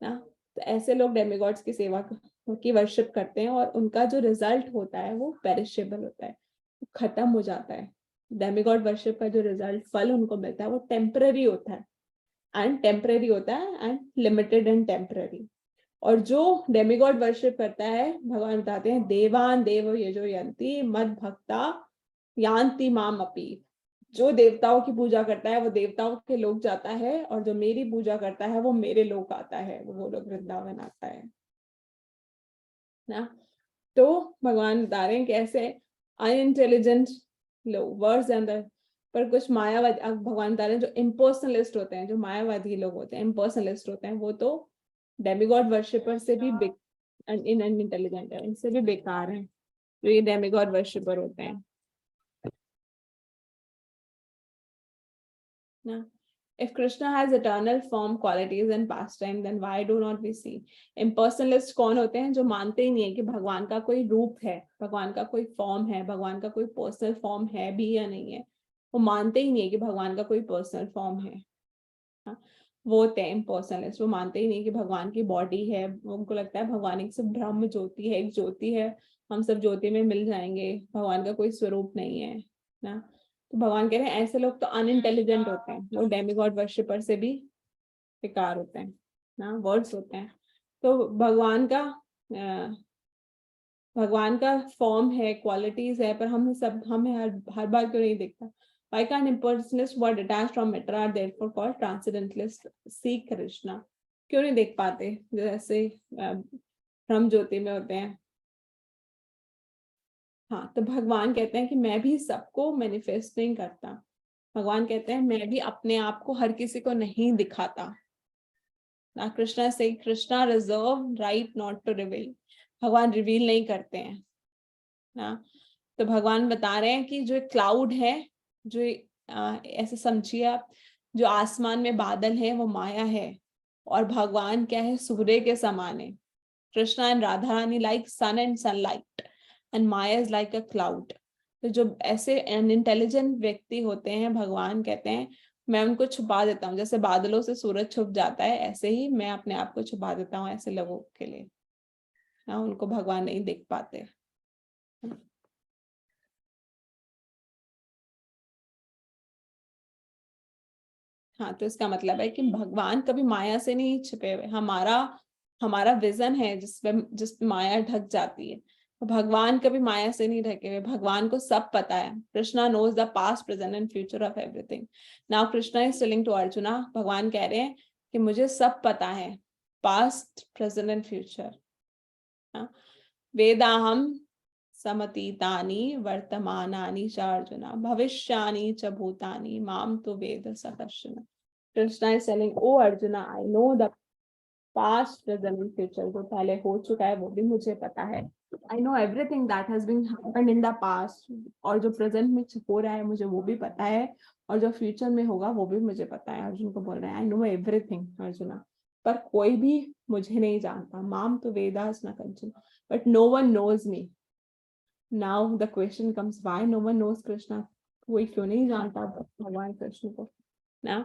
ना, तो ऐसे लोग डेमीगॉड्स की सेवा की वर्शिप करते हैं और उनका जो रिजल्ट होता है वो पेरिशेबल होता है, खत्म हो जाता है डेमिगॉड वर्शिप का जो रिजल्ट फल उनको मिलता है वो टेम्पररी होता है एंड लिमिटेड एंड टेम्पररी। और जो डेमिगॉड वर्शिप करता है, भगवान बताते हैं देवान देव ये जो यंती मद भक्ता यान्ति माम अपी, जो देवताओं की पूजा करता है वो देवताओं के लोग जाता है, और जो मेरी पूजा करता है वो मेरे लोग आता है, वो लोग वृंदावन आता है ना। तो भगवान बता रहे हैं कैसे अनइंटेलिजेंट लोग वर्ड्स अंदर, पर कुछ मायावादी, अब भगवान बता रहे हैं जो इम्पर्सनलिस्ट होते हैं, जो मायावादी लोग होते हैं, इम्पर्सनलिस्ट होते हैं, वो तो डेमिगॉड वर्शिपर से भी अनइंटेलिजेंट है, इनसे भी बेकार है जो ये डेमिगॉड वर्शिपर होते हैं ना। If Krishna has eternal form, qualities and pastime, then why do not we see? Impersonalist कौन होते हैं? जो मानते ही नहीं है कि भगवान का कोई रूप है, भगवान का कोई फॉर्म है, भगवान का कोई पर्सनल फॉर्म है भी या नहीं है। वो मानते ही नहीं है कि भगवान का कोई पर्सनल फॉर्म है। हाँ? वो होते हैं इम्पर्सनलिस्ट, वो मानते ही नहीं कि भगवान की बॉडी है, उनको लगता है भगवान एक सिर्फ ब्रह्म ज्योति है, एक ज्योति है, हम सब ज्योति में मिल जाएंगे, भगवान का कोई स्वरूप नहीं है ना। तो भगवान कह रहे हैं ऐसे लोग तो अनइंटेलिजेंट होते हैं, वो डेमिगॉड वर्शिपर से भी बेकार होते हैं ना, वर्ड्स होते हैं। तो भगवान का फॉर्म है, क्वालिटीज है, पर हमें हर बार क्यों नहीं दिखता? Why can't impersonalists who are detached from matter are therefore called transcendentalists see Krishna? क्यों नहीं देख पाते? जैसे ब्रह्म ज्योति में होते हैं। हाँ, तो भगवान कहते हैं कि मैं भी सबको मैनिफेस्ट नहीं करता। भगवान कहते हैं मैं भी अपने आप को हर किसी को नहीं दिखाता ना। कृष्णा से Krishna reserve right not to reveal, भगवान रिवील नहीं करते हैं ना। तो भगवान बता रहे हैं कि जो क्लाउड है, जो ऐसे समझिए आप, जो आसमान में बादल है वो माया है, और भगवान क्या है? सूर्य के समान है। Krishna and Radha Rani like sun and sunlight and maya is like a cloud. तो जो ऐसे अनइंटेलिजेंट व्यक्ति होते हैं, भगवान कहते हैं मैं उनको छुपा देता हूँ, जैसे बादलों से सूरज छुप जाता है, ऐसे ही मैं अपने आप को छुपा देता हूँ ऐसे लोगों के लिए ना, उनको भगवान नहीं देख पाते। हाँ, तो इसका मतलब है कि भगवान कभी माया से नहीं छिपे हुए। हमारा हमारा विजन है जिसपे माया ढक जाती है, तो भगवान कभी माया से नहीं ढके हुए। भगवान को सब पता है। Krishna knows the past present and future of everything. Now Krishna is telling to Arjuna, भगवान कह रहे हैं कि मुझे सब पता है, पास्ट प्रेजेंट एंड फ्यूचर। वेदाहम समतीतानि वर्तमानानि च अर्जुना भविष्यानि च भूतानि माम तो वेद स कश्चन। Krishna is telling, O Arjuna, I know the past present and future, जो पहले हो चुका है वो भी मुझे पता है। I know everything that has been happened in the past, और जो प्रेजेंट में हो रहा है मुझे वो भी पता है, और जो फ्यूचर में होगा वो भी मुझे पता है। अर्जुन को बोल रहे हैं आई नो एवरीथिंग अर्जुना, पर कोई भी मुझे नहीं जानता। माम तो वेदास न कंचन, but no one knows me. Now the question comes, why no one knows Krishna? कोई क्यों नहीं जानता भगवान कृष्ण को ना?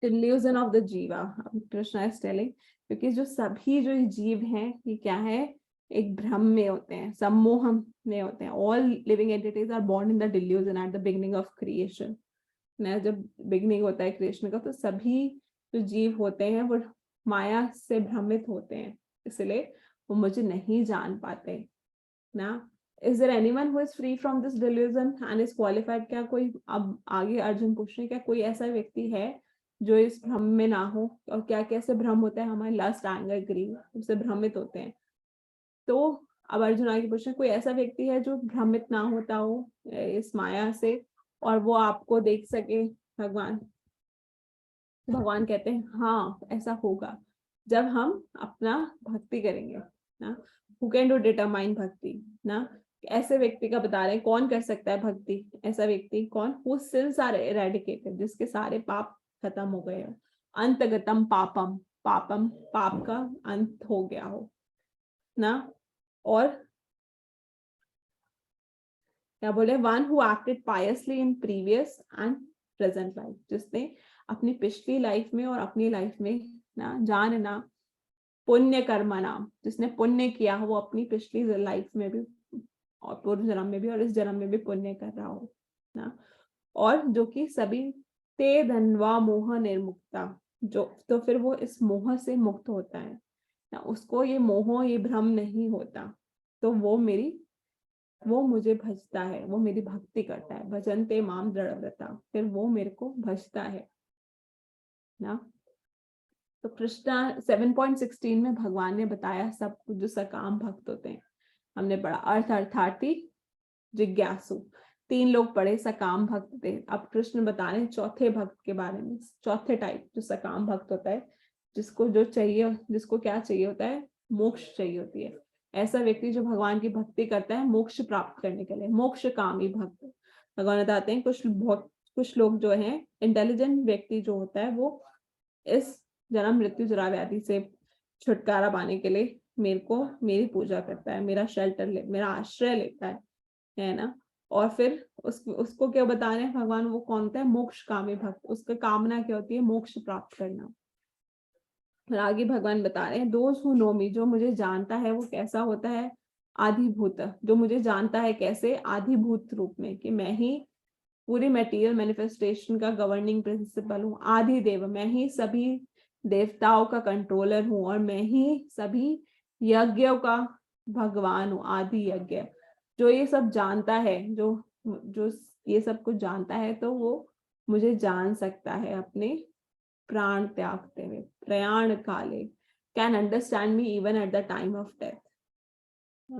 डिल्यूजन ऑफ द जीवा, कृष्णा इज टेलिंग, क्योंकि जो जीव हैं ये क्या है? एक भ्रम में होते हैं, सम्मोह में होते हैं। All living entities are born in the delusion at the beginning of creation ना। जब बिगिनिंग होता है क्रिएशन का, तो सभी जो जीव होते हैं वो माया से भ्रमित होते हैं, इसलिए वो मुझे नहीं जान पाते ना। Is there anyone who is free from this delusion and is qualified? क्या कोई, अब आगे अर्जुन पूछ रहे हैं, क्या कोई ऐसा व्यक्ति है जो इस भ्रम में ना हो? और क्या कैसे भ्रम होता है? हमारे लस्ट एंगर ग्रीड उससे भ्रमित होते हैं। तो अब अर्जुन आगे पूछ रहे हैं, कोई ऐसा व्यक्ति है जो भ्रमित ना होता हो इस माया से, और वो आपको देख सके भगवान? भगवान कहते हैं हाँ, ऐसा होगा जब हम अपना भक्ति करेंगे ना। हु कैन डू डिटरमाइन भक्ति ना? ऐसे व्यक्ति का बता रहे हैं कौन कर सकता है भक्ति। ऐसा व्यक्ति कौन? हु सिंस आर इरेडिकेटेड, जिसके सारे पाप खत्म हो गए हो। अंतगतम पापम, पापम पाप का अंत हो गया हो ना। और क्या बोले? One who acted piously in previous and present life, जिसने अपनी पिछली लाइफ में और अपनी लाइफ में ना जान ना पुण्य कर्म नाम, जिसने पुण्य किया हो वो अपनी पिछली लाइफ में भी और पूर्व जन्म में भी और इस जन्म में भी पुण्य कर रहा हो ना, और जो कि सभी ते धनवा मोह निर्मुक्ता, जो तो फिर वो इस मोह से मुक्त होता है ना, उसको ये मोह ये भ्रम नहीं होता, तो वो मुझे भजता है, वो मेरी भक्ति करता है। भजनते माम दृढ़व्रता, फिर वो मेरे को भजता है ना। तो कृष्णा 7.16 में भगवान ने बताया सब कुछ, जो सकाम भक्त होते हैं हमने पढ़ा, अर्थार्थी जिज्ञासु, 3 लोग पढ़े सकाम भक्त थे। अब कृष्ण बता रहे हैं चौथे भक्त के बारे में, चौथे टाइप जो सकाम भक्त होता है, जिसको जो चाहिए, जिसको क्या चाहिए होता है, मोक्ष चाहिए होती है। ऐसा व्यक्ति जो भगवान की भक्ति करता है मोक्ष प्राप्त करने के लिए, मोक्ष कामी भक्त। भगवान बताते हैं कुछ लोग जो हैं इंटेलिजेंट व्यक्ति जो होता है, वो इस जन्म मृत्यु जरा व्याधि से छुटकारा पाने के लिए मेरी पूजा करता है, मेरा आश्रय लेता है ना। और फिर उसको क्या बता रहे हैं भगवान, वो कौन होता है, मोक्ष कामी भक्त। उसका कामना क्या होती है, मोक्ष प्राप्त करना। फिर आगे भगवान बता रहे हैं दोज हु नो मी, जो मुझे जानता है वो कैसा होता है, आधिभूत, जो मुझे जानता है कैसे, आधिभूत रूप में, कि मैं ही पूरी मटेरियल मैनिफेस्टेशन का गवर्निंग प्रिंसिपल हूँ। आदि देव, मैं ही सभी देवताओं का कंट्रोलर हूँ, और मैं ही सभी यज्ञों का भगवान हूँ, आदि यज्ञ। जो ये सब जानता है, जो जो ये सब कुछ जानता है, तो वो मुझे जान सकता है अपने प्राण त्यागते हुए, प्रयाण काले, can understand me even at the time of death.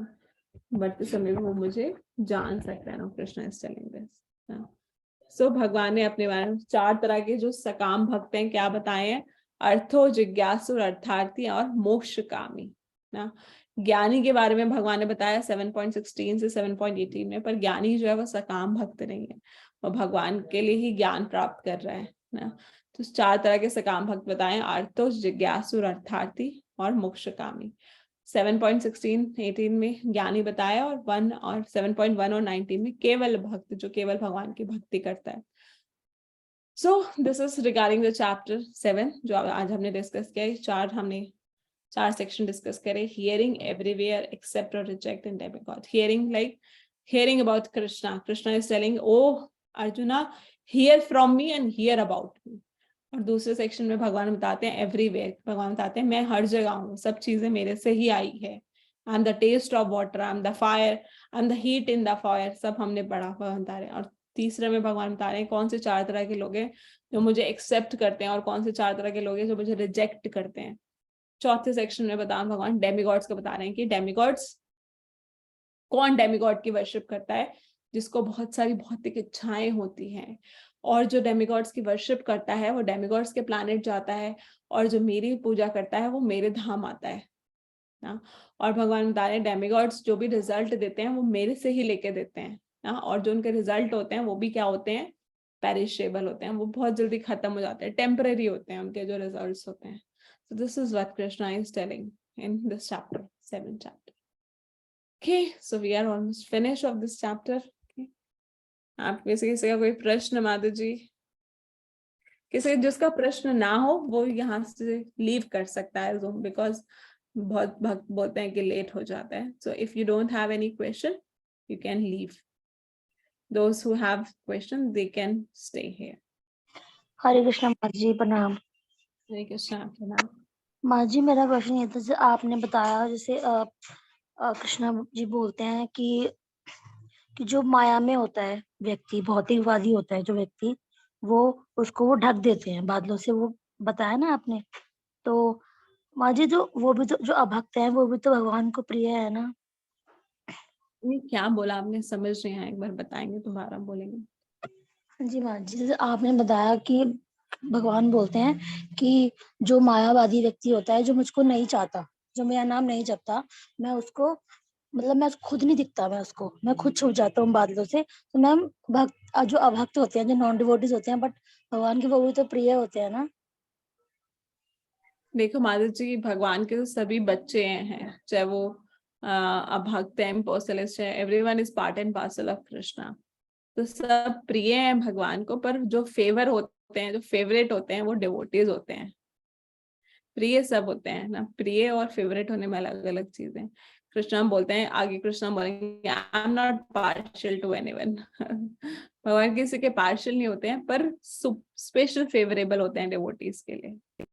मरते समय वो मुझे जान सकता है ना, कृष्ण इज टेलिंग दिस। सो भगवान ने अपने बारे में 4 तरह के जो सकाम भक्त हैं क्या बताए हैं, अर्थो, जिज्ञासु, अर्थार्थी और मोक्ष कामी ना। ज्ञानी के बारे में भगवान ने बताया 7.16 से 7.18 में, पर ज्ञानी जो है वो सकाम भक्त नहीं है, वो भगवान के लिए ही ज्ञान प्राप्त कर रहा है ना। तो 4 तरह के सकाम भक्त बताए, अर्थो, जिज्ञासु, अर्थार्थी और मोक्ष कामी। 7.16 18 में ज्ञानी बताया, और 7.1 और 19 में केवल भक्त, जो केवल भगवान की भक्ति करता है। So this is regarding the chapter 7 जो आज हमने डिस्कस किया। हमने 4 सेक्शन डिस्कस करे। हियरिंग एवरीवेयर एक्सेप्ट और reject in demigod. Hearing like hearing about Krishna, Krishna is telling O Arjuna, hear from me and hear about me. और दूसरे सेक्शन में भगवान बताते हैं एवरीवेयर, भगवान बताते हैं मैं हर जगह हूँ, सब चीजें मेरे से ही आई है। I am the taste of water, I am the fire, I am the heat in the fire, सब हमने पढ़ा, भगवान बता रहे हैं। और तीसरे में भगवान बता रहे हैं कौन से 4 तरह के लोग हैं जो मुझे एक्सेप्ट करते हैं, और कौन से 4 तरह के लोग हैं जो मुझे रिजेक्ट करते हैं। चौथे सेक्शन में भगवान डेमिगॉड्स का बता रहे हैं कि डेमिगॉड्स कौन डेमिगॉड की वर्शिप करता है, जिसको बहुत सारी भौतिक इच्छाएं होती हैं। और जो डेमिगॉड्स की वर्शिप करता है वो डेमिगॉड्स के प्लैनेट जाता है, और जो मेरी पूजा करता है वो मेरे धाम आता है ना। और भगवान बता रहे हैं डेमिगॉड्स जो भी रिजल्ट देते हैं वो मेरे से ही लेके देते हैं ना, और जो उनके रिजल्ट होते हैं वो भी क्या होते हैं, पेरिशेबल होते हैं, वो बहुत जल्दी खत्म हो जाते हैं, टेम्पररी होते हैं उनके जो रिजल्ट्स होते हैं। So this is what Krishna is telling in this chapter, 7th chapter. Okay, so we are almost finished of this chapter. Okay. आप किसी का कोई प्रश्न माधु जी, किसी जिसका प्रश्न ना हो वो यहाँ से लीव कर सकता है Zoom, because बहुत भक्त बोलते हैं कि लेट हो जाता है। So if you don't have any question, you can leave. Those who have question, they can stay here. हरे कृष्णा माँ जी, प्रणाम। हरे कृष्णा, आपका नाम? माँ जी मेरा क्वेश्चन ये था, जैसे आपने बताया, जैसे कृष्णा जी बोलते हैं कि जो माया में होता है व्यक्ति, भौतिकवादी होता है जो व्यक्ति, वो उसको वो ढक देते हैं बादलों से, वो बताया ना आपने। तो माँ जी जो वो भी तो जो अभक्त है वो भी तो भगवान को प्रिय है ना। ये क्या बोला आपने, समझ नहीं आया, एक बार बताएंगे दोबारा बोलेंगे? हाँ जी माँ जी, जैसे आपने बताया कि भगवान बोलते हैं कि जो मायावादी व्यक्ति होता है, जो मुझको नहीं चाहता, जो मेरा नाम नहीं जपता, मैं उसको, मतलब मैं खुद नहीं दिखता, मैं खुद छूट जाता हूँ बादलों से। तो मैम भक्त, जो अभक्त होते हैं, जो नॉन डिवोटीज होते हैं, बट भगवान के वो भी तो प्रिय होते हैं ना। देखो माधव जी, भगवान के तो सभी बच्चे हैं, चाहे वो अभक्त है, इम्पोस्टलिस्ट है, everyone is part and parcel of Krishna. तो सब प्रिय हैं भगवान को, पर जो फेवर होते हैं, जो फेवरेट होते हैं, वो डिवोटीज होते हैं। प्रिय सब होते हैं ना, प्रिय और फेवरेट होने में अलग अलग चीजें। कृष्णा बोलते हैं, आगे कृष्णा बोलेंगे आई am not partial two anyone. भगवान किसी के पार्शियल नहीं होते हैं, पर स्पेशल फेवरेबल होते हैं डिवोटीज के लिए।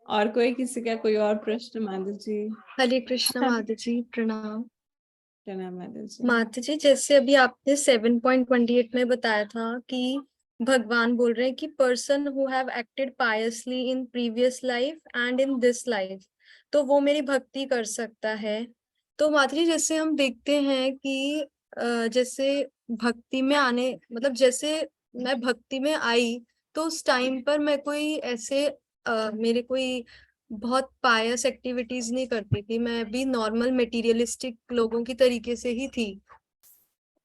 और कोई किसी का कोई और प्रश्न? माधव जी। हरे कृष्ण माता जी, प्रणाम। प्रणाम माधव जी। माता जी, जैसे अभी आपने 7.28 में बताया था कि भगवान बोल रहे हैं कि person who have acted piously in previous life and in this life, तो वो मेरी भक्ति कर सकता है। तो माता जी, जैसे हम देखते हैं कि जैसे भक्ति में आने, मतलब जैसे मैं भक्ति में आई तो उस टाइम पर मैं कोई ऐसे मेरे कोई बहुत पायस एक्टिविटीज नहीं करती थी, मैं भी नॉर्मल मटेरियलिस्टिक लोगों की तरीके से ही थी।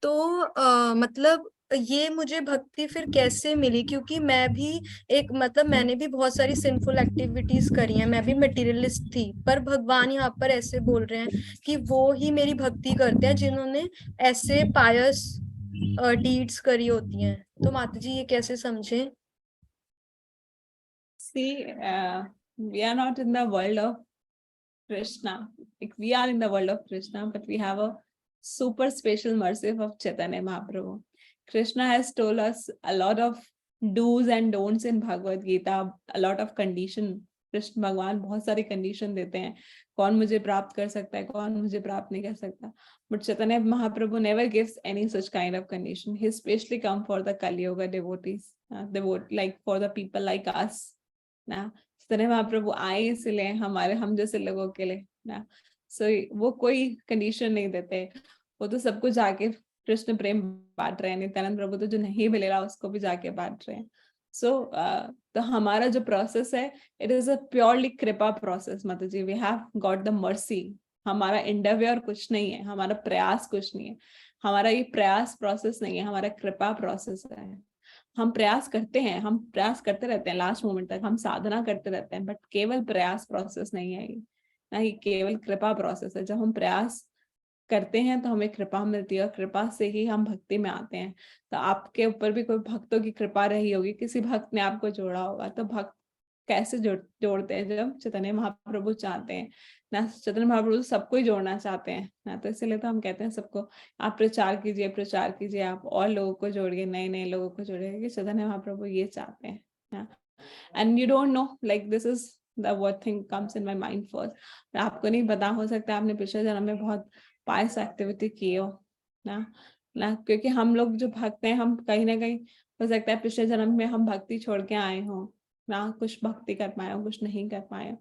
तो मतलब ये मुझे भक्ति फिर कैसे मिली, क्योंकि मैं भी एक, मतलब मैंने भी बहुत सारी सिंफुल एक्टिविटीज करी हैं, मैं भी मटेरियलिस्ट थी, पर भगवान यहाँ पर ऐसे बोल रहे हैं कि वो ही मेरी भक्ति करते हैं जिन्होंने ऐसे पायस डीड्स करी होती हैं। तो माता जी ये कैसे समझें? See, we are not in the world of Krishna. Like, we are in the world of Krishna, but we have a super special mercy of Chaitanya Mahaprabhu. Krishna has told us a lot of do's and don'ts in Bhagavad Gita, a lot of condition. Krishna भगवान बहुत सारी condition देते हैं, कौन मुझे प्राप्त कर सकता है, कौन मुझे प्राप्त नहीं कर सकता. But Chaitanya Mahaprabhu never gives any such kind of condition. He especially come for the Kali Yuga devotees, like for the people like us. ना चैतन्य महाप्रभु आए इसलिए हमारे हम जैसे लोगों के लिए ना. सो वो कोई कंडीशन नहीं देते, वो तो सबको जाके कृष्ण प्रेम बांट रहे हैं. नित्यानंद प्रभु तो जो नहीं मिलेगा उसको भी जाके बांट रहे हैं. सो तो हमारा जो प्रोसेस है, इट इज अ प्योरली कृपा प्रोसेस. मतलब जी, we have got the mercy. हमारा इंडरव्यूअर कुछ नहीं है, हमारा प्रयास कुछ नहीं है, हमारा ये प्रयास प्रोसेस नहीं है, हमारा कृपा प्रोसेस है. हम प्रयास करते हैं, हम प्रयास करते रहते हैं लास्ट मोमेंट तक, हम साधना करते रहते हैं, बट केवल प्रयास प्रोसेस नहीं है ये, ना ही केवल कृपा प्रोसेस है. जब हम प्रयास करते हैं तो हमें कृपा मिलती है, और कृपा से ही हम भक्ति में आते हैं. तो आपके ऊपर भी कोई भक्तों की कृपा रही होगी, किसी भक्त ने आपको जोड़ा होगा. तो भक्त कैसे जोड़ते हैं? जब चैतन्य महाप्रभु चाहते हैं ना. चैतन्य महाप्रभु सबको ही जोड़ना चाहते हैं ना, तो इसलिए तो हम कहते हैं सबको आप प्रचार कीजिए, प्रचार कीजिए, आप और लोगों को जोड़िए, नए नए लोगों को जोड़िए, कि चैतन्य महाप्रभु ये चाहते हैं ना. And you don't know, like this is the what thing comes in my mind first. आपको नहीं पता, हो सकता है आपने पिछले जन्म में बहुत पायस एक्टिविटी की हो ना. क्योंकि हम लोग जो भक्त हैं, हम कहीं ना कहीं हो सकता है पिछले जन्म में हम भक्ति छोड़ के आए हों ना, कुछ भक्ति कर पाए हो, कुछ नहीं कर पाए हो.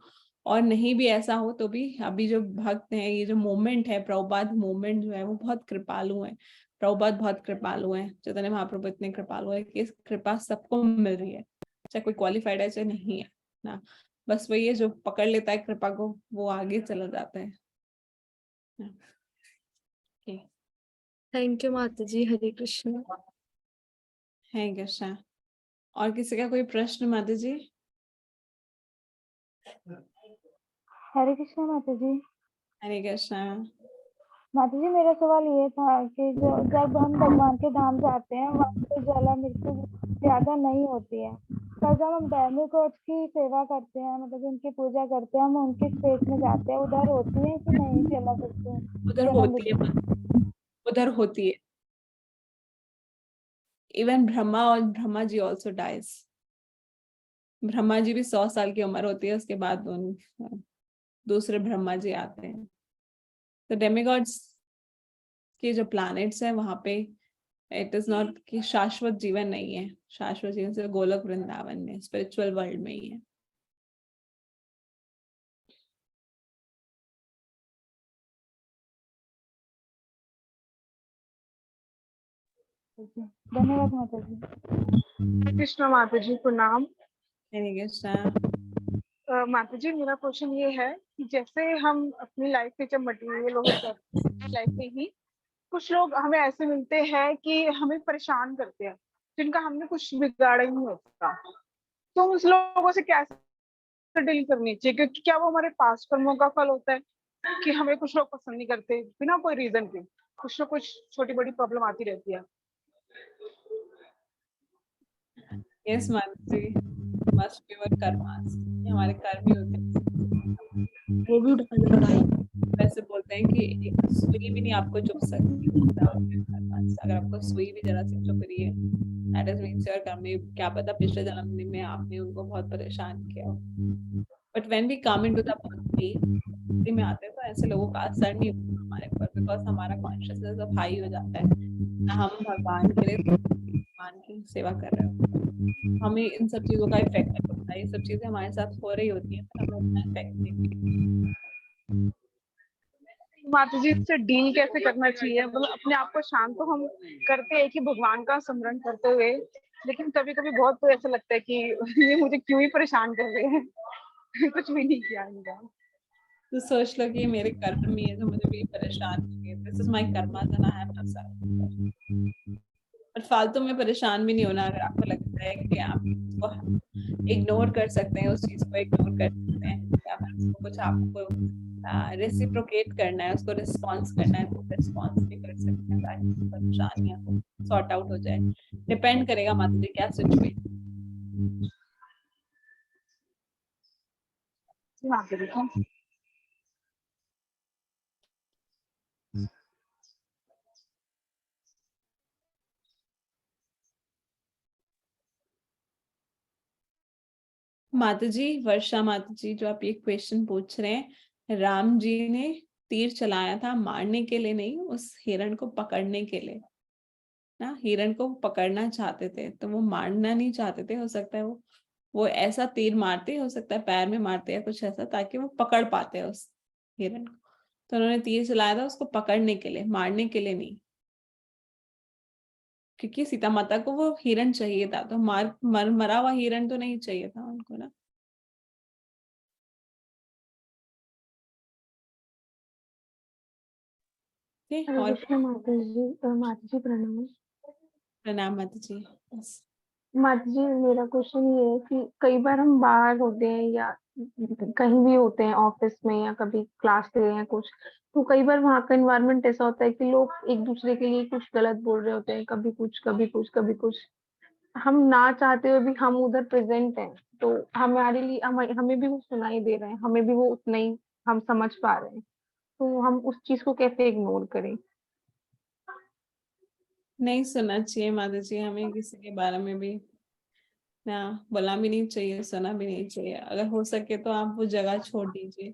और नहीं भी ऐसा हो तो भी अभी जो भक्त हैं, ये जो मूवमेंट है, प्रभुपाद मूवमेंट जो है, वो बहुत कृपालु है. प्रभुपाद बहुत कृपालु है, चैतन्य महाप्रभु इतने कृपालु है कि इस कृपा सबको मिल रही है, चाहे कोई क्वालिफाइड है चाहे नहीं है ना. बस वही है, जो पकड़ लेता है कृपा को वो आगे चला जाता है. थैंक यू माता जी, हरे कृष्ण. है कृष्णा. और किसी का कोई प्रश्न माता जी? हरे कृष्णा माता जी. हरे कृष्णा. माता जी, मेरा सवाल ये था कि जब हम भगवान के धाम जाते हैं, वहाँ पे जला मृत्यु ज्यादा नहीं होती है, पर जब हम धार्मिक कोच की सेवा करते हैं, मतलब उनकी पूजा करते हैं, हम उनके स्पेस में जाते हैं, उधर होती है कि नहीं जला मृत्यु? उधर होती है, उधर होती है. इवन ब्रह्मा, और ब्रह्मा जी ऑल्सो डाइज. ब्रह्मा जी भी 100 साल की उम्र होती है, उसके बाद दूसरे ब्रह्मा जी आते हैं. तो डेमिगॉड्स के जो प्लैनेट्स हैं वहां पे इट इज नॉट कि शाश्वत जीवन नहीं है. शाश्वत जीवन सिर्फ गोलक वृंदावन में, स्पिरिचुअल वर्ल्ड में ही है. धन्यवाद माता जी. कृष्ण माता जी, प्रणाम. हरे कृष्णा. माता जी, मेरा क्वेश्चन ये है कि जैसे हम अपनी लाइफ में जब मटेरियल हो जाते हैं, लाइफ में ही कुछ लोग हमें ऐसे मिलते हैं कि हमें परेशान करते हैं, जिनका हमने कुछ बिगाड़ा ही नहीं होता. तो उस लोगों से कैसे डील करनी चाहिए? क्योंकि क्या वो हमारे पास्ट कर्मों का फल होता है कि हमें कुछ लोग पसंद नहीं करते बिना कोई रीजन के, कुछ ना कुछ छोटी बड़ी प्रॉब्लम आती रहती है. यस माता जी. मस्ट बी योर कर्मास, हमारे कर्म ही होते हैं। वो भी लड़ाई। वैसे बोलते हैं कि एक सुई भी नहीं आपको चुभ सकती अगर आपको सुई भी जरा सी चुभ रही है, दैट इज मींस योर कर्म। क्या पता पिछले जन्म में आपने उनको बहुत परेशान किया हो। But when we come into the body में आते हैं तो ऐसे लोगों का असर नहीं होता हमारे ऊपर, बिकॉज हमारा कॉन्शियसनेस अब हाई हो जाता है, हम भगवान के लिए भगवान की सेवा कर रहे हो, हमें इन सब चीजों का इफेक्ट नहीं होता। ये सब चीजें हमारे साथ हो रही होती है पर हमें उतना इफेक्ट नहीं। माता जी से डील कैसे करना चाहिए? मतलब अपने आप को शांत तो हम करते हैं कि भगवान का स्मरण करते हुए, लेकिन कभी कभी बहुत तो ऐसा लगता है कि ये मुझे क्यों ही परेशान कर रहे हैं। कुछ भी नहीं किया इनका। तो सोच लो कि ये मेरे कर्म में है जो मुझे भी परेशान किए, this is my karma and I have to serve. और फालतू में परेशान भी नहीं होना। अगर आपको लगता है कि आप इसको इग्नोर कर सकते हैं, उस चीज को इग्नोर कर सकते हैं, या फिर उसको कुछ आपको रेसिप्रोकेट करना है, उसको रिस्पॉन्स करना है, तो रिस्पॉन्स भी कर सकते हैं ताकि परेशानियां सॉर्ट आउट हो जाए। डिपेंड करेगा माता जी क्या सिचुएशन। माता जी माता जी, वर्षा माता जी, जो आप ये क्वेश्चन पूछ रहे हैं, राम जी ने तीर चलाया था मारने के लिए नहीं, उस हिरण को पकड़ने के लिए ना। हिरण को पकड़ना चाहते थे तो वो मारना नहीं चाहते थे। हो सकता है वो ऐसा तीर मारते, हो सकता है पैर में मारते या कुछ ऐसा, ताकि वो पकड़ पाते उस हिरण को। तो उन्होंने तीर चलाया था उसको पकड़ने के लिए, मारने के लिए नहीं। क्योंकि सीता माता को वो हिरण चाहिए था, तो मरा हुआ हिरण तो नहीं चाहिए था उनको ना। ठीक है, हरे और कृष्ण माता जी प्रणाम। प्रणाम माता जी। बस। माता जी मेरा क्वेश्चन ये है कि कई बार हम बाहर होते हैं या कहीं भी होते हैं, ऑफिस में या कभी क्लास ले रहे हैं कुछ, तो कई बार वहाँ का एनवायरनमेंट ऐसा होता है कि लोग एक दूसरे के लिए कुछ गलत बोल रहे होते हैं, कभी कुछ कभी कुछ कभी कुछ। हम ना चाहते हुए भी हम उधर प्रेजेंट हैं, तो हमारे लिए हमें भी वो सुनाई दे रहा है, हमें भी वो उतना ही हम समझ पा रहे हैं, तो हम उस चीज को कैसे इग्नोर करें? नहीं सुनना चाहिए माता जी, हमें किसी के बारे में भी ना बोलना भी नहीं चाहिए, सुना भी नहीं चाहिए। अगर हो सके तो आप वो जगह छोड़ दीजिए।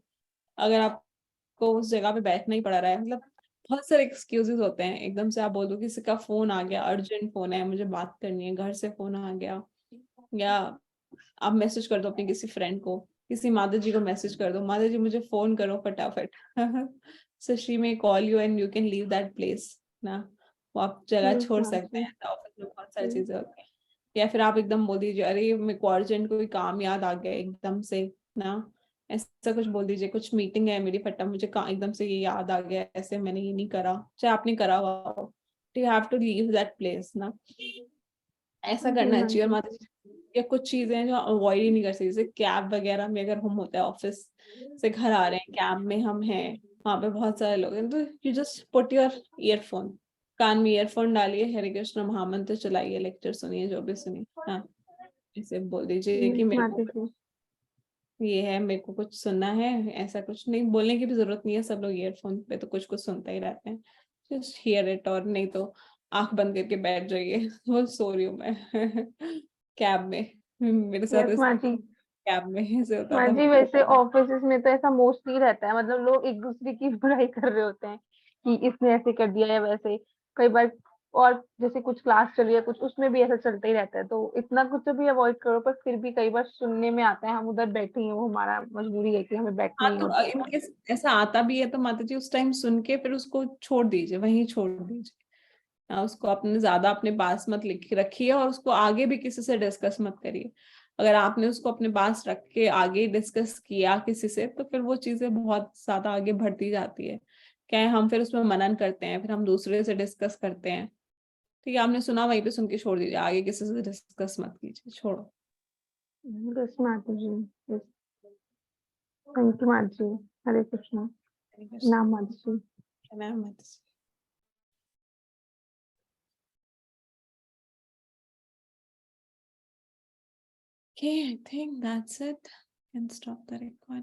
अगर आपको उस जगह पे बैठना ही पड़ रहा है, मतलब बहुत सारे एक्सक्यूजेस होते हैं। एकदम से आप बोल दो किसी का फोन आ गया, अर्जेंट फोन है, मुझे बात करनी है, घर से फोन आ गया, या आप मैसेज कर दो अपने किसी फ्रेंड को, किसी माता जी को मैसेज कर दो, माता जी मुझे फोन करो फटाफट। So she may call you and you can leave that place ना। वो आप जगह यस छोड़ माता सकते जी। हैं, ऑफिस में बहुत सारी चीजें होती हैं। या फिर आप एकदम बोल दीजिए, अरे मेरे को अर्जेंट कोई काम याद आ गया एकदम से ना, ऐसा कुछ बोल दीजिए, कुछ मीटिंग है मेरी, फटा मुझे एकदम से ये याद आ गया, ऐसे मैंने ये नहीं करा, चाहे आपने करा हुआ हो, you have to leave that place ना। ऐसा जी करना माता चाहिए। और जी। माता जी, या कुछ चीजें हैं जो अवॉइड ही नहीं कर सकते, जैसे कैब वगैरह में अगर हम होता है, ऑफिस से घर आ रहे हैं, कैब में हम हैं, वहां पे बहुत सारे लोग हैं, तो you just put your earphone, कान में ईयरफोन डालिए, हरे कृष्ण महामंत्र चलाइए, लेक्चर सुनिए, जो भी सुनिए। हाँ, इसे बोल दीजिए कि यस मेरे को माता जी। ये है, मेरे को कुछ सुनना है। ऐसा कुछ नहीं बोलने की भी जरूरत नहीं है, सब लोग ईयरफोन पे तो कुछ कुछ सुनते ही रहते हैं। जस्ट हियर इट, और नहीं तो आंख बंद करके बैठ जाइए। वो सो रही हूँ मैं। कैब में मेरे साथ यस माता जी। कैब में ऐसे होता हाँ था। जी, वैसे ऑफिस में तो ऐसा मोस्टली रहता है, मतलब लोग एक दूसरे की बुराई कर रहे होते हैं कि इसने ऐसे कर दिया है वैसे, कई बार। और जैसे कुछ क्लास चल रही है कुछ, उसमें भी ऐसा चलता ही रहता है, तो इतना कुछ तो भी अवॉइड करो, पर फिर भी कई बार सुनने में आता है, हम उधर बैठे ही हैं, वो हमारा मजबूरी है कि हमें बैठना हाँ ही तो होता है। इनकेस ऐसा आता भी है तो माता जी उस टाइम सुन के फिर उसको छोड़ दीजिए, वहीं छोड़ दीजिए। उसको अपने ज्यादा अपने पास मत लिख रखिए, और उसको आगे भी किसी से डिस्कस मत करिए। अगर आपने उसको अपने पास रख के आगे डिस्कस किया किसी से, तो फिर वो चीजें बहुत ज्यादा आगे बढ़ती जाती है। क्या है, हम फिर उसमें मनन करते हैं, फिर हम दूसरे से डिस्कस करते हैं। ठीक है, आपने सुना वहीं पे सुन के छोड़ दीजिए, आगे किसी से डिस्कस मत कीजिए, छोड़ो। यस माता जी। यस। थैंक यू माता जी। हरे कृष्णा। नाम माता जी। प्रणाम माता जी। Okay, I think that's it. Can stop the recording.